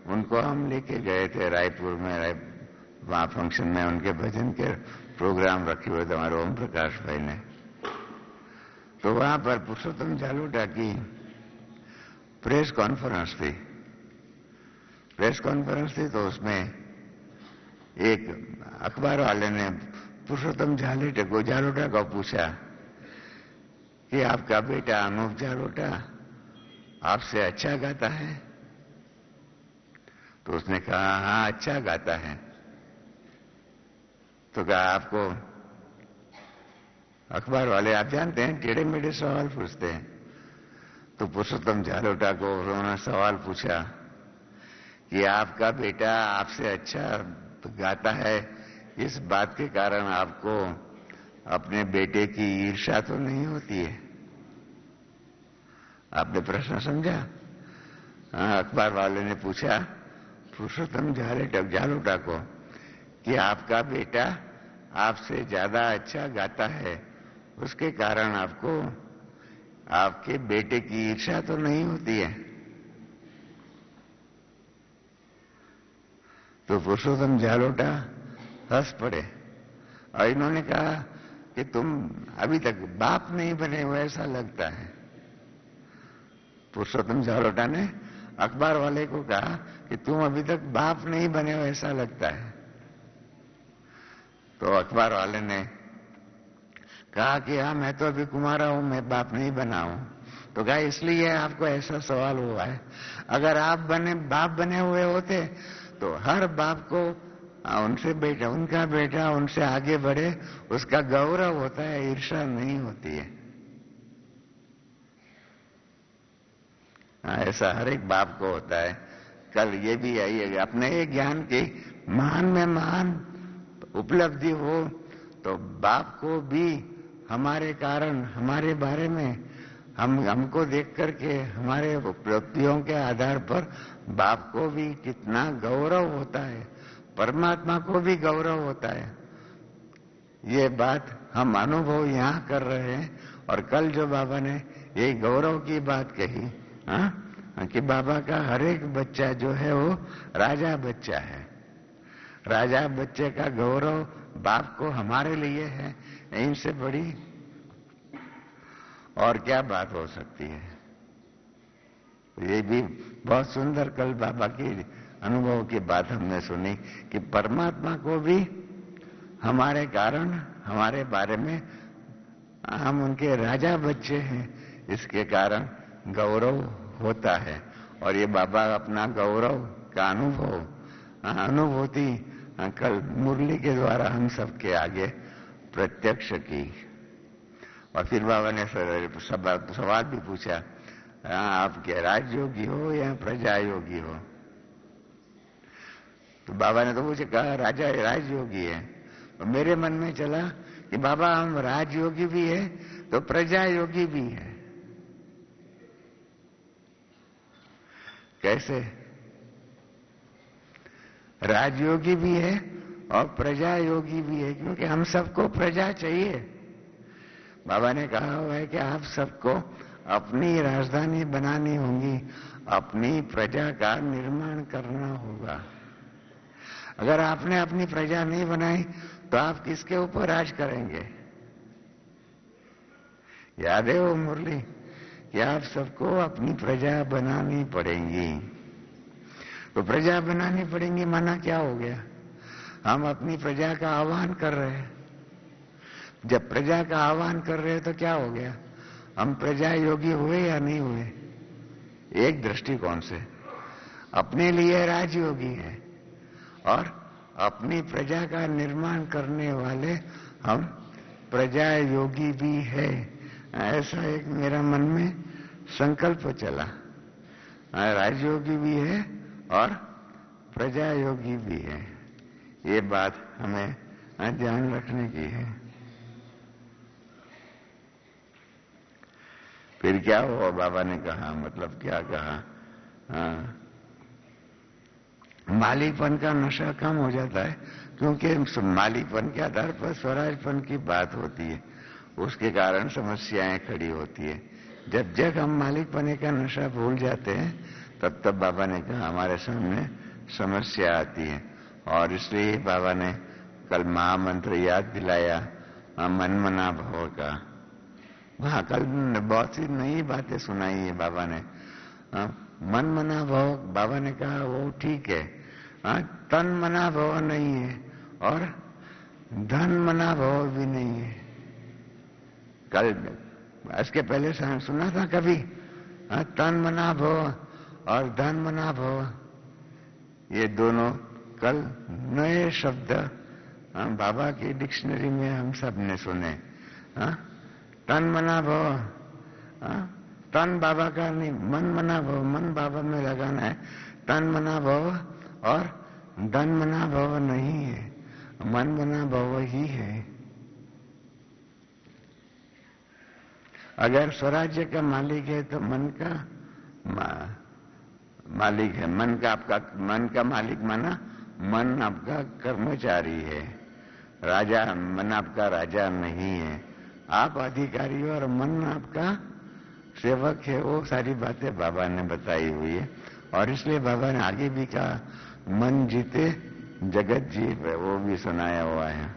उनको हम लेके गए थे रायपुर में। वहां फंक्शन में उनके भजन के प्रोग्राम रखे हुए थे हमारे ओम प्रकाश भाई ने। तो वहां पर पुरुषोत्तम झालोटा की प्रेस कॉन्फ्रेंस थी। तो उसमें एक अखबार वाले ने पुरुषोत्तम झालोटा को पूछा कि आपका बेटा अनूप झालोटा आपसे अच्छा गाता है? तो उसने कहा हाँ अच्छा गाता है। तो कहा आपको, अखबार वाले आप जानते हैं टेढ़े मेढ़े सवाल पूछते हैं। तो पुरुषोत्तम झालोटा को उन्होंने सवाल पूछा कि आपका बेटा आपसे अच्छा गाता है, इस बात के कारण आपको अपने बेटे की ईर्ष्या तो नहीं होती है? आपने प्रश्न समझा? अखबार वाले ने पूछा पुरुषोत्तम झालोटा को कि आपका बेटा आपसे ज्यादा अच्छा गाता है, उसके कारण आपको आपके बेटे की ईर्ष्या तो नहीं होती है? तो पुरुषोत्तम झालोटा हंस पड़े और इन्होंने कहा कि तुम अभी तक बाप नहीं बने हो ऐसा लगता है। पुरुषोत्तम झालोटा ने अखबार वाले को कहा कि तुम अभी तक बाप नहीं बने हो ऐसा लगता है। तो अखबार वाले ने कहा कि हाँ मैं तो अभी कुमारा हूं, मैं बाप नहीं बना हूं। तो कहा इसलिए आपको ऐसा सवाल हुआ है। अगर आप बाप बने हुए होते तो हर बाप को उनका बेटा उनसे आगे बढ़े उसका गौरव होता है, ईर्ष्या नहीं होती है। ऐसा हर एक बाप को होता है। कल ये भी आई है, अपने ज्ञान की महान में महान उपलब्धि हो तो बाप को भी हमारे कारण, हमारे बारे में हमको देख करके हमारे उपलब्धियों के आधार पर बाप को भी कितना गौरव होता है, परमात्मा को भी गौरव होता है। ये बात हम अनुभव यहाँ कर रहे हैं। और कल जो बाबा ने ये गौरव की बात कही, कि बाबा का हर एक बच्चा जो है वो राजा बच्चा है। राजा बच्चे का गौरव बाप को हमारे लिए है, इनसे बड़ी और क्या बात हो सकती है। ये भी बहुत सुंदर कल बाबा की अनुभव की बात हमने सुनी कि परमात्मा को भी हमारे कारण, हमारे बारे में, हम उनके राजा बच्चे हैं, इसके कारण गौरव होता है। और ये बाबा अपना गौरव का अनुभूति कल मुरली के द्वारा हम सबके आगे प्रत्यक्ष की। और फिर बाबा ने सवाल भी पूछा, आप क्या राजयोगी हो या प्रजा योगी हो? तो बाबा ने तो मुझे कहा राजयोगी है। तो मेरे मन में चला कि बाबा हम राजयोगी भी है तो प्रजा योगी भी है। कैसे? राजयोगी भी है और प्रजा योगी भी है, क्योंकि हम सबको प्रजा चाहिए। बाबा ने कहा हुआ है कि आप सबको अपनी राजधानी बनानी होगी, अपनी प्रजा का निर्माण करना होगा। अगर आपने अपनी प्रजा नहीं बनाई तो आप किसके ऊपर राज करेंगे? याद है वो मुरली कि आप सबको अपनी प्रजा बनानी पड़ेगी। तो प्रजा बनानी पड़ेगी माना क्या हो गया? हम अपनी प्रजा का आह्वान कर रहे हैं। जब प्रजा का आह्वान कर रहे हैं तो क्या हो गया? हम प्रजा योगी हुए या नहीं हुए? एक दृष्टिकोण से अपने लिए राजयोगी है और अपनी प्रजा का निर्माण करने वाले हम प्रजा योगी भी है। ऐसा एक मेरा मन में संकल्प चला। राजयोगी भी है और प्रजा योगी भी है। ये बात हमें ध्यान रखने की है। फिर क्या हुआ? बाबा ने कहा, मतलब क्या कहा? मालिकपन का नशा कम हो जाता है, क्योंकि मालिकपन के आधार पर स्वराजपन की बात होती है, उसके कारण समस्याएं खड़ी होती है। जब हम मालिकपने का नशा भूल जाते हैं तब बाबा ने कहा हमारे सामने समस्या आती है। और इसलिए बाबा ने कल महामंत्र याद दिलाया, मन मना भव का। वहां कल बहुत सी नई बातें सुनाई है बाबा ने। मन मना भव, बाबा ने कहा वो ठीक है, तन मना भव नहीं है और धन मना भव भी नहीं है। कल इसके पहले सुना था कभी? तन मना भव और धन मना भव, ये दोनों कल नए शब्द बाबा की डिक्शनरी में हम सब ने सुने। तन मना भव, तन बाबा का नहीं, मन मना भव, मन बाबा में लगाना है। तन मना भव और धन मना भव नहीं है, मन मना भव ही है। अगर स्वराज्य का मालिक है तो मन का मालिक है। मन का मालिक माना मन आपका कर्मचारी है, राजा। मन आपका राजा नहीं है, आप अधिकारी हो और मन आपका सेवक है। वो सारी बातें बाबा ने बताई हुई है। और इसलिए बाबा ने आगे भी कहा, मन जीते जगत जीव है, वो भी सुनाया हुआ है।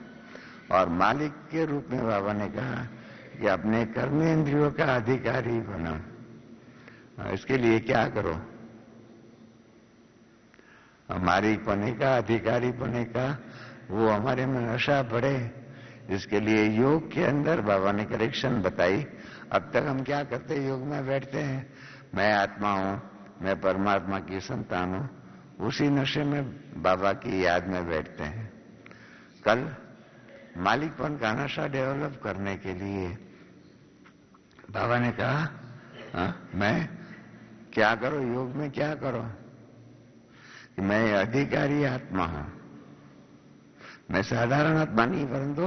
और मालिक के रूप में बाबा ने कहा कि अपने कर्मेंद्रियों का अधिकारी बनो। इसके लिए क्या करो? हमारी पने का, अधिकारी पने का वो हमारे में नशा बढ़े, इसके लिए योग के अंदर बाबा ने करेक्शन बताई। अब तक हम क्या करते हैं? योग में बैठते हैं, मैं आत्मा हूं, मैं परमात्मा की संतान हूं, उसी नशे में बाबा की याद में बैठते हैं। कल मालिकपन का नशा डेवलप करने के लिए बाबा ने कहा, मैं क्या करो? योग में क्या करो? कि मैं अधिकारी आत्मा हूं। मैं साधारण आत्मा नहीं, परंतु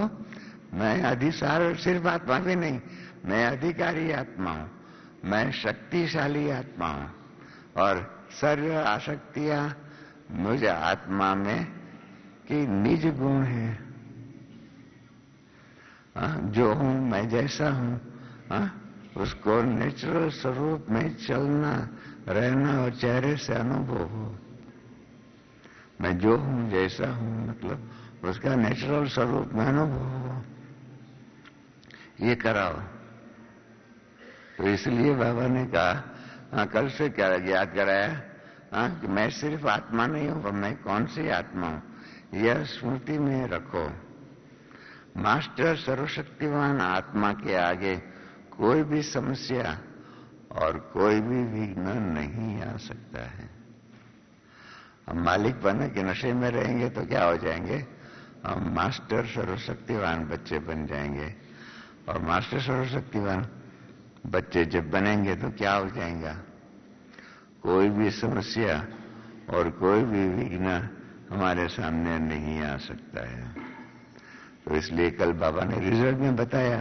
मैं सिर्फ आत्मा भी नहीं, मैं अधिकारी आत्मा हूं, मैं शक्तिशाली आत्मा हूं और सर्व आसक्तियां मुझे आत्मा में की निज गुण है। जो हूं मैं जैसा हूं, उसको नेचुरल स्वरूप में चलना, रहना और चेहरे से अनुभव हो। मैं जो हूं जैसा हूं मतलब उसका नेचुरल स्वरूप में अनुभव हो, ये कराओ। तो इसलिए बाबा ने कहा, कल से क्या याद कराया कि मैं सिर्फ आत्मा नहीं हूं, पर मैं कौन सी आत्मा हूं, यह स्मृति में रखो। मास्टर सर्वशक्तिमान आत्मा के आगे कोई भी समस्या और कोई भी विघ्न नहीं आ सकता है। हम मालिक बनने के नशे में रहेंगे तो क्या हो जाएंगे, हम मास्टर सर्वशक्तिवान बच्चे बन जाएंगे। और मास्टर सर्वशक्तिवान बच्चे जब बनेंगे तो क्या हो जाएगा, कोई भी समस्या और कोई भी विघ्न हमारे सामने नहीं आ सकता है। तो इसलिए कल बाबा ने रिजल्ट में बताया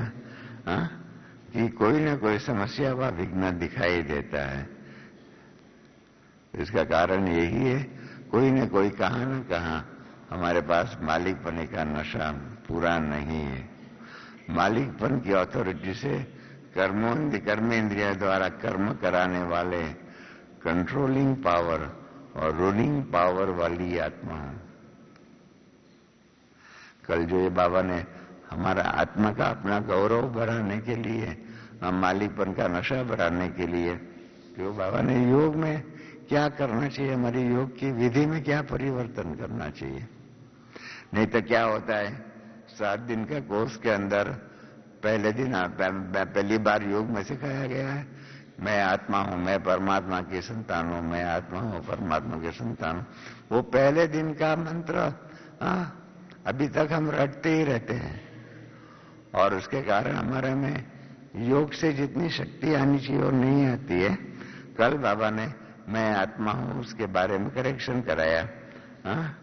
कि कोई ना कोई समस्या व विघ्न दिखाई देता है। इसका कारण यही है, कोई न कोई कहां न कहां हमारे पास मालिकपने का नशा पूरा नहीं है। मालिकपन की अथॉरिटी से कर्मेंद्रिय द्वारा कर्म कराने वाले कंट्रोलिंग पावर और रूलिंग पावर वाली आत्मा। कल जो ये बाबा ने हमारा आत्मा का अपना गौरव बढ़ाने के लिए, मालिकपन का नशा बढ़ाने के लिए, जो बाबा ने योग में क्या करना चाहिए, हमारी योग की विधि में क्या परिवर्तन करना चाहिए। नहीं तो क्या होता है, 7 दिन का कोर्स के अंदर पहले दिन पहली बार योग में सिखाया गया है, मैं आत्मा हूं, मैं परमात्मा की संतान हूं, मैं आत्मा हूं, परमात्मा की संतान हूं। वो पहले दिन का मंत्र अभी तक हम रटते ही रहते हैं, और उसके कारण हमारे में योग से जितनी शक्ति आनी चाहिए वो नहीं आती है। कल बाबा ने मैं आत्मा हूं उसके बारे में करेक्शन कराया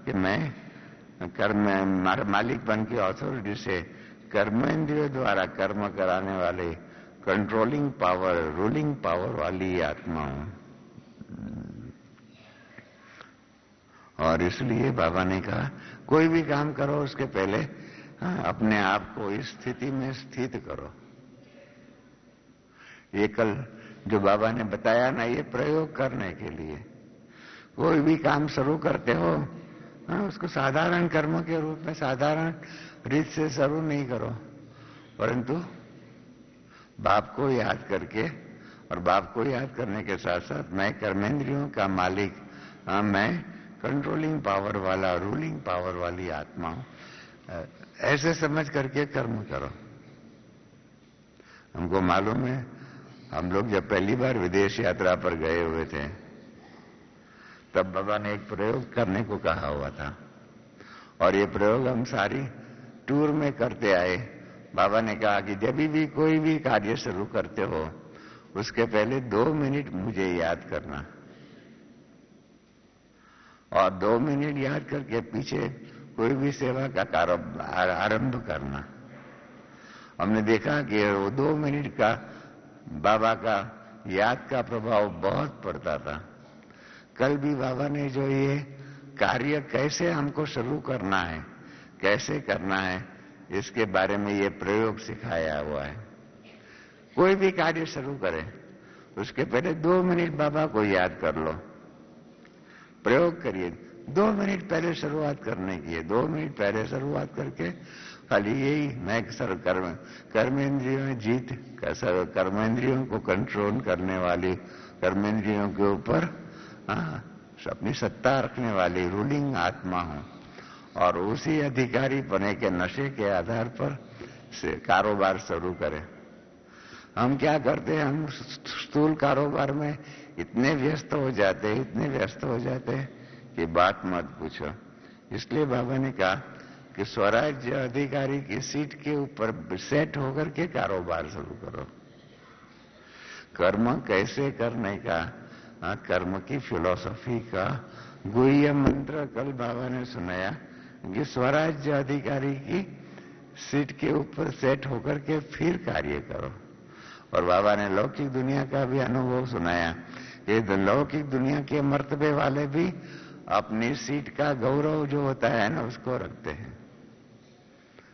कि मैं मालिकपन की अथॉरिटी से कर्मेंद्रियों द्वारा कर्म कराने वाले कंट्रोलिंग पावर, रूलिंग पावर वाली आत्मा हूं। और इसलिए बाबा ने कहा कोई भी काम करो उसके पहले अपने आप को इस स्थिति में स्थित करो। ये कल जो बाबा ने बताया ना, ये प्रयोग करने के लिए। कोई भी काम शुरू करते हो उसको साधारण कर्म के रूप में साधारण रीत से शुरू नहीं करो, परंतु बाप को याद करके, और बाप को याद करने के साथ साथ मैं कर्मेंद्रियों का मालिक, मैं कंट्रोलिंग पावर वाला, रूलिंग पावर वाली आत्मा हूं, ऐसे समझ करके कर्म करो। हमको मालूम है, हम लोग जब पहली बार विदेश यात्रा पर गए हुए थे तब बाबा ने एक प्रयोग करने को कहा हुआ था, और ये प्रयोग हम सारी टूर में करते आए। बाबा ने कहा कि जब भी कोई भी कार्य शुरू करते हो उसके पहले 2 मिनट मुझे याद करना, और 2 मिनट याद करके पीछे कोई भी सेवा का कारोबार आरंभ करना। हमने देखा कि वो 2 मिनट का बाबा का याद का प्रभाव बहुत पड़ता था। कल भी बाबा ने जो ये कार्य कैसे हमको शुरू करना है, कैसे करना है, इसके बारे में ये प्रयोग सिखाया हुआ है। कोई भी कार्य शुरू करें उसके पहले 2 मिनट बाबा को याद कर लो, प्रयोग करिए। 2 मिनट पहले शुरुआत करने की है, 2 मिनट पहले शुरुआत करके खाली यही मैं कर्मेंद्रियों में जीत, कर्मेंद्रियों को कंट्रोल करने वाली, कर्मेंद्रियों के ऊपर अपनी सत्ता रखने वाली रूलिंग आत्मा हूं, और उसी अधिकारी बने के नशे के आधार पर से कारोबार शुरू करें। हम क्या करते हैं, हम स्थूल कारोबार में इतने व्यस्त हो जाते हैं कि बात मत पूछो। इसलिए बाबा ने कहा कि स्वराज्य अधिकारी की सीट के ऊपर सेट होकर के कारोबार शुरू करो। कर्म कैसे करने का, कर्म की फिलॉसफी का गुह्य मंत्र कल बाबा ने सुनाया कि स्वराज्य अधिकारी की सीट के ऊपर सेट होकर के फिर कार्य करो। और बाबा ने लौकिक दुनिया का भी अनुभव सुनाया कि लौकिक दुनिया के मर्तबे वाले भी अपनी सीट का गौरव जो होता है ना उसको रखते हैं।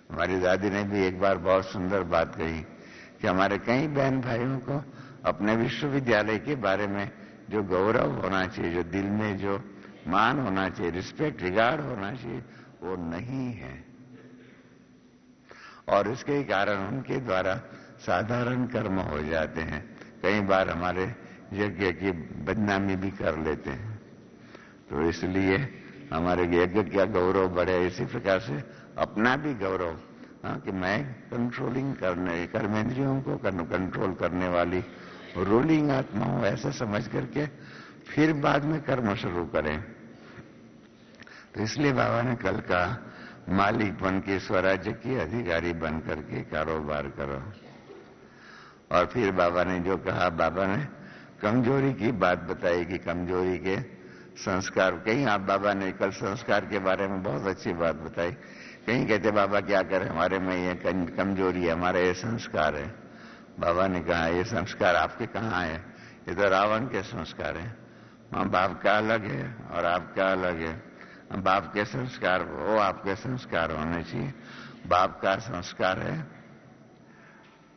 हमारी दादी ने भी एक बार बहुत सुंदर बात कही कि हमारे कई बहन भाइयों को अपने विश्वविद्यालय के बारे में जो गौरव होना चाहिए, जो दिल में जो मान होना चाहिए, रिस्पेक्ट, रिगार्ड होना चाहिए, वो नहीं है। और इसके कारण उनके द्वारा साधारण कर्म हो जाते हैं। कई बार हमारे यज्ञ की बदनामी भी कर लेते हैं। तो इसलिए हमारे यज्ञ का गौरव बढ़े, इसी प्रकार से अपना भी गौरव, कि मैं कंट्रोलिंग करने, कर्मेंद्रियों को कंट्रोल करने वाली रूलिंग आत्मा हूं, ऐसा समझ करके फिर बाद में कर्म शुरू करें। तो इसलिए बाबा ने कल कहा, मालिक बन के स्वराज्य के अधिकारी बन करके कारोबार करो। और फिर बाबा ने जो कहा, बाबा ने कमजोरी की बात बताई कि कमजोरी के संस्कार, कहीं आप बाबा ने कल संस्कार के बारे में बहुत अच्छी बात बताई। कहीं कहते बाबा क्या करें, हमारे में ये कमजोरी है, हमारा ये संस्कार है। बाबा ने कहा ये संस्कार आपके कहाँ है, ये तो रावण के संस्कार है। माँ बाप का अलग है और आपका अलग है। बाप के संस्कार वो आपके संस्कार होने चाहिए, बाप का संस्कार है।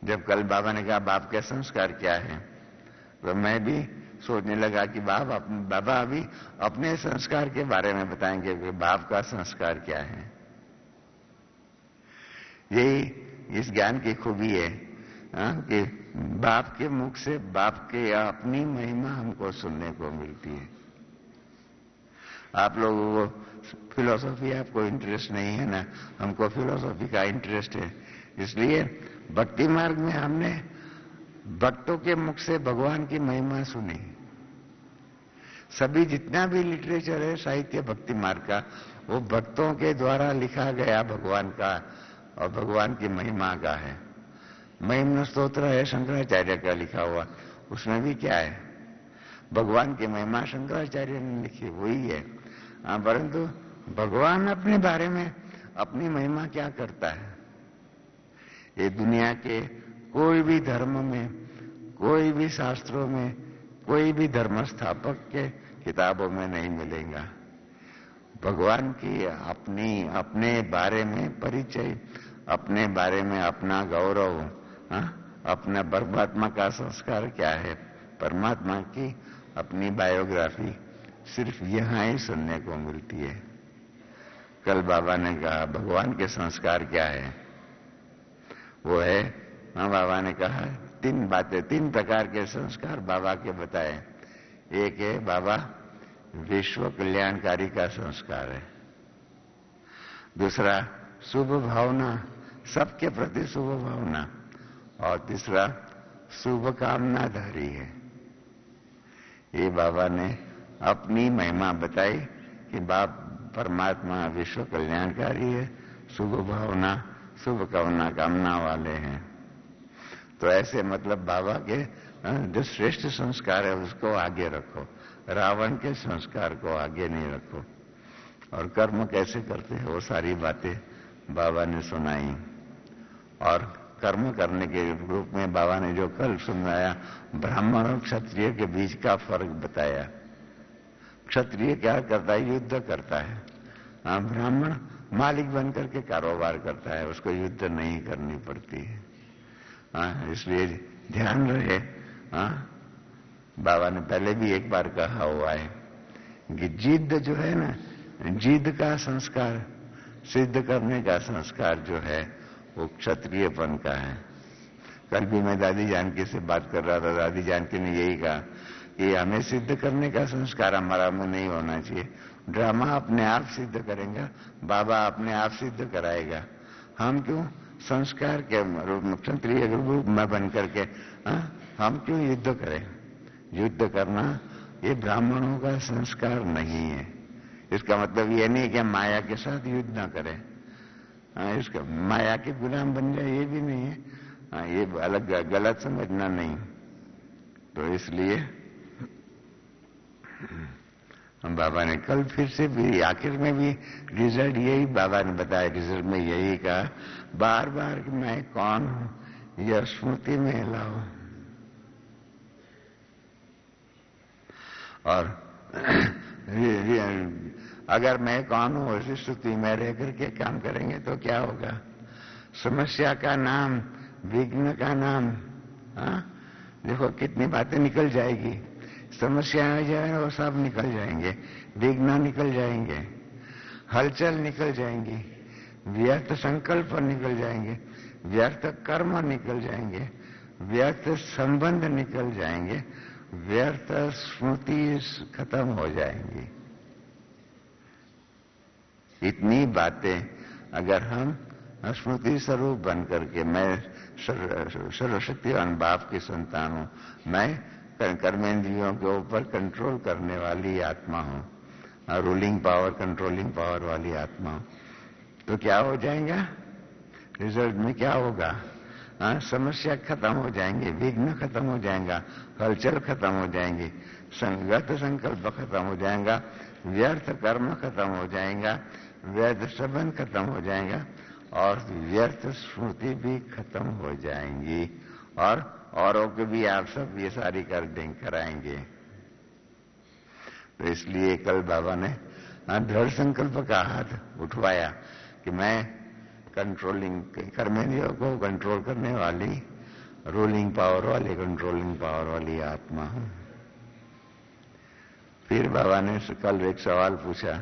जब कल बाबा ने कहा बाप के संस्कार क्या है, तो मैं भी सोचने लगा कि बाबा अभी अपने संस्कार के बारे में बताएंगे कि बाप का संस्कार क्या है। यही इस ज्ञान की खूबी है, कि बाप के मुख से बाप के अपनी महिमा हमको सुनने को मिलती है। आप लोगों को फिलॉसफी, आपको इंटरेस्ट नहीं है ना, हमको फिलॉसफी का इंटरेस्ट है। इसलिए भक्ति मार्ग में हमने भक्तों के मुख से भगवान की महिमा सुनी। सभी जितना भी लिटरेचर है साहित्य भक्ति मार्ग का, वो भक्तों के द्वारा लिखा गया भगवान का और भगवान की महिमा का है। महिमा स्तोत्र है शंकराचार्य का लिखा हुआ, उसमें भी क्या है, भगवान की महिमा शंकराचार्य ने लिखी, वही है। परंतु भगवान अपने बारे में अपनी महिमा क्या करता है, ये दुनिया के कोई भी धर्म में, कोई भी शास्त्रों में, कोई भी धर्म स्थापक के किताबों में नहीं मिलेगा। भगवान की अपने बारे में परिचय, अपने बारे में अपना गौरव, अपना परमात्मा का संस्कार क्या है, परमात्मा की अपनी बायोग्राफी सिर्फ यहां ही सुनने को मिलती है। कल बाबा ने कहा भगवान के संस्कार क्या है, वो है, बाबा ने कहा तीन बातें, तीन प्रकार के संस्कार बाबा के बताए। एक है बाबा विश्व कल्याणकारी का संस्कार है, दूसरा शुभ भावना, सबके प्रति शुभ भावना, और तीसरा शुभ कामनाधारी है। ये बाबा ने अपनी महिमा बताई कि बाप परमात्मा विश्व कल्याणकारी है, शुभ भावना, शुभ कामना वाले हैं। तो ऐसे मतलब बाबा के जो श्रेष्ठ संस्कार है उसको आगे रखो, रावण के संस्कार को आगे नहीं रखो। और कर्म कैसे करते हैं वो सारी बातें बाबा ने सुनाई। और कर्म करने के रूप में बाबा ने जो कल सुनाया, ब्राह्मण और क्षत्रिय के बीच का फर्क बताया। क्षत्रिय क्या करता है, युद्ध करता है। ब्राह्मण मालिक बन करके कारोबार करता है, उसको युद्ध नहीं करनी पड़ती है। इसलिए ध्यान रहे। बाबा ने पहले भी एक बार कहा हुआ है कि जिद जो है ना, जिद का संस्कार, सिद्ध करने का संस्कार जो है वो क्षत्रियपन का है। कल भी मैं दादी जानकी से बात कर रहा था, दादी जानकी ने यही कहा कि हमें सिद्ध करने का संस्कार हमारा में नहीं होना चाहिए। ड्रामा अपने आप सिद्ध करेगा, बाबा अपने आप सिद्ध कराएगा। हम क्यों संस्कार के रूप में, क्षत्रिय रूप में बन करके हम क्यों युद्ध करें? युद्ध करना ये ब्राह्मणों का संस्कार नहीं है। इसका मतलब ये नहीं कि हम माया के साथ युद्ध ना करें, इसका माया के गुलाम बन जाए, ये भी नहीं है। ये अलग गलत समझना नहीं। तो इसलिए हम बाबा ने कल फिर से भी आखिर में भी रिजल्ट यही बाबा ने बताया। रिजल्ट में यही कहा बार बार कि मैं कौन हूं यह स्मृति में लाओ। और अगर मैं कौन हूं ऐसी स्थिति में रह करके काम करेंगे तो क्या होगा? समस्या का नाम, विघ्न का नाम। हाँ, देखो कितनी बातें निकल जाएगी। समस्या आ जाए वो सब निकल जाएंगे, विघ्न निकल जाएंगे, हलचल निकल जाएंगी, व्यर्थ संकल्प निकल जाएंगे, व्यर्थ कर्म निकल जाएंगे, व्यर्थ संबंध निकल जाएंगे, व्यर्थ स्मृति खत्म हो जाएंगी। इतनी बातें अगर हम स्मृति स्वरूप बन करके, मैं सर्वशक्तिवान बाप की संतान हूं, मैं कर्मेंद्रियों के ऊपर कंट्रोल करने वाली आत्मा हूं, रूलिंग पावर, कंट्रोलिंग पावर वाली आत्मा हूं, तो क्या हो जाएगा? रिजल्ट में क्या होगा? समस्या खत्म हो जाएंगे, विघ्न खत्म हो जाएगा, हलचल खत्म हो जाएंगी, संगत संकल्प खत्म हो जाएगा, व्यर्थ कर्म खत्म हो जाएगा, व्यर्थ संबंध खत्म हो जाएगा और व्यर्थ स्मृति भी खत्म हो जाएंगी और औरों के भी आप सब ये सारी कराएंगे। तो इसलिए कल बाबा ने दृढ़ संकल्प का हाथ उठवाया कि मैं कंट्रोलिंग, कर्मेंद्रियों को कंट्रोल करने वाली, रूलिंग पावर वाली, कंट्रोलिंग पावर वाली आत्मा हूं। फिर बाबा ने कल एक सवाल पूछा।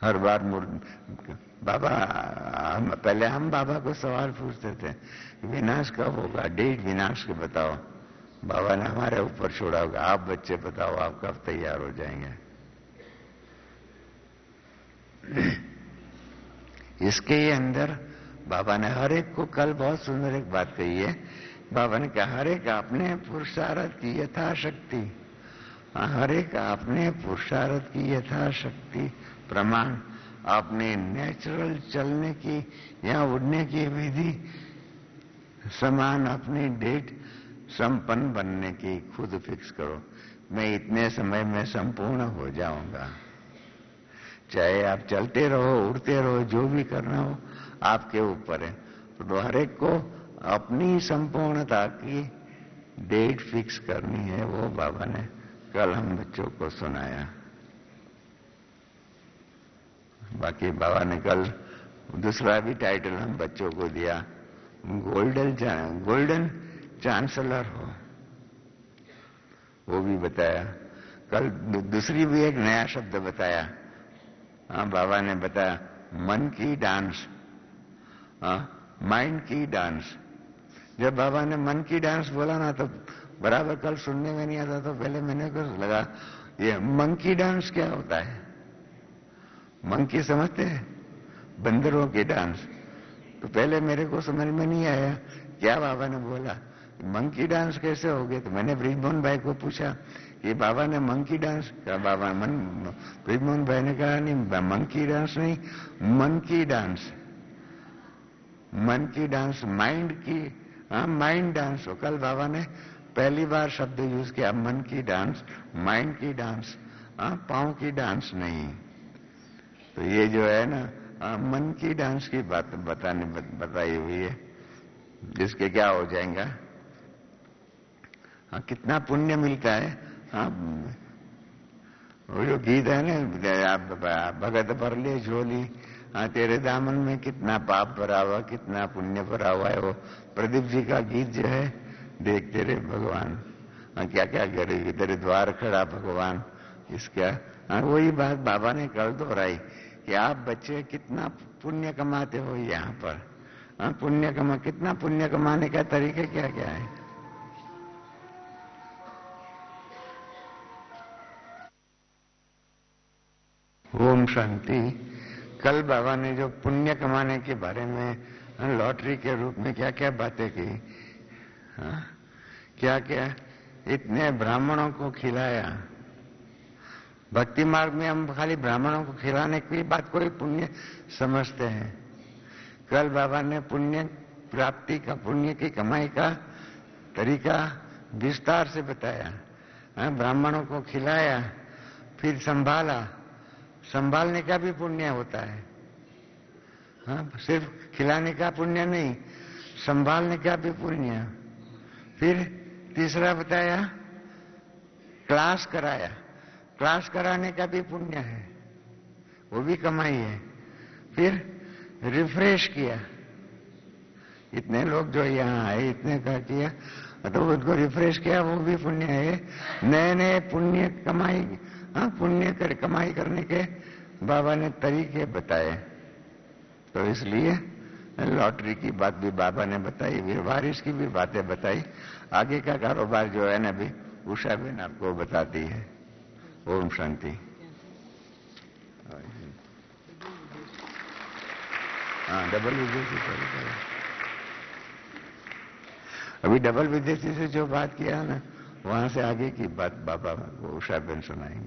हर बार बाबा, पहले हम बाबा को सवाल पूछते थे, विनाश कब होगा, डेट विनाश के बताओ। बाबा ने हमारे ऊपर छोड़ा होगा, आप बच्चे बताओ आप कब तैयार हो जाएंगे। इसके अंदर बाबा ने हर एक को कल बहुत सुंदर एक बात कही है। बाबा ने कहा हर एक अपने पुरुषार्थ की यथाशक्ति, हर एक अपने पुरुषार्थ की यथाशक्ति प्रमाण, अपने नेचुरल चलने की या उड़ने की विधि समान अपनी डेट संपन्न बनने की खुद फिक्स करो। मैं इतने समय में संपूर्ण हो जाऊंगा। चाहे आप चलते रहो, उड़ते रहो, जो भी करना हो आपके ऊपर है। तो हर एक को अपनी संपूर्णता की डेट फिक्स करनी है। वो बाबा ने कल हम बच्चों को सुनाया। बाकी बाबा ने कल दूसरा भी टाइटल हम बच्चों को दिया, गोल्डन चांसलर हो, वो भी बताया। कल दूसरी भी एक नया शब्द बताया। बाबा ने बताया मन की डांस, माइंड की डांस। जब बाबा ने मन की डांस बोला ना तो बराबर कल सुनने में नहीं आता, तो पहले मैंने को लगा ये मंकी डांस क्या होता है। मंकी समझते हैं, बंदरों की डांस। तो पहले मेरे को समझ में नहीं आया क्या बाबा ने बोला, मंकी डांस कैसे हो गए। तो मैंने ब्रिजमोहन भाई को पूछा कि बाबा ने मंकी डांस क्या। बाबा ब्रिजमोहन भाई ने कहा नहीं, मंकी डांस नहीं, मन की डांस, मन की डांस, माइंड की, माइंड डांस हो। कल बाबा ने पहली बार शब्द यूज किया, मन की डांस, माइंड की डांस, पांव की डांस नहीं। तो ये जो है ना मन की डांस की बात बताई हुई है, जिसके क्या हो जाएगा, कितना पुण्य मिलता है। वो जो गीत है ना, भगत भर ले झोली, तेरे दामन में कितना पाप भरा हुआ, कितना पुण्य भरा हुआ है। वो प्रदीप जी का गीत जो है, देख तेरे भगवान क्या क्या करेगी, तेरे द्वार खड़ा भगवान इसका। वही बात बाबा ने कल दोहराई कि आप बच्चे कितना पुण्य कमाते हो यहाँ पर। कितना पुण्य कमाने का तरीका क्या क्या है। ओम शांति। कल बाबा ने जो पुण्य कमाने के बारे में लॉटरी के रूप में क्या क्या बातें की, क्या क्या इतने ब्राह्मणों को खिलाया। भक्ति मार्ग में हम खाली ब्राह्मणों को खिलाने की बात कोई पुण्य समझते हैं। कल बाबा ने पुण्य प्राप्ति का, पुण्य की कमाई का तरीका विस्तार से बताया। ब्राह्मणों को खिलाया, फिर संभाला, संभालने का भी पुण्य होता है। सिर्फ खिलाने का पुण्य नहीं, संभालने का भी पुण्य। फिर तीसरा बताया क्लास कराया, क्लास कराने का भी पुण्य है, वो भी कमाई है। फिर रिफ्रेश किया। इतने लोग जो यहाँ आए, इतने का किया तो उसको रिफ्रेश किया, वो भी पुण्य है। नए नए पुण्य कमाई, पुण्य कर कमाई करने के बाबा ने तरीके बताए। तो इसलिए लॉटरी की बात भी बाबा ने बताई, वारिस की भी बातें बताई। आगे का कारोबार जो है ना भी उषा बहन आपको बताती है। ओम शांति। हाँ, डबल विदेशी करो। अभी डबल विदेशी से जो बात किया ना, वहां से आगे की बात बाबा को उषा बहन सुनाएंगे।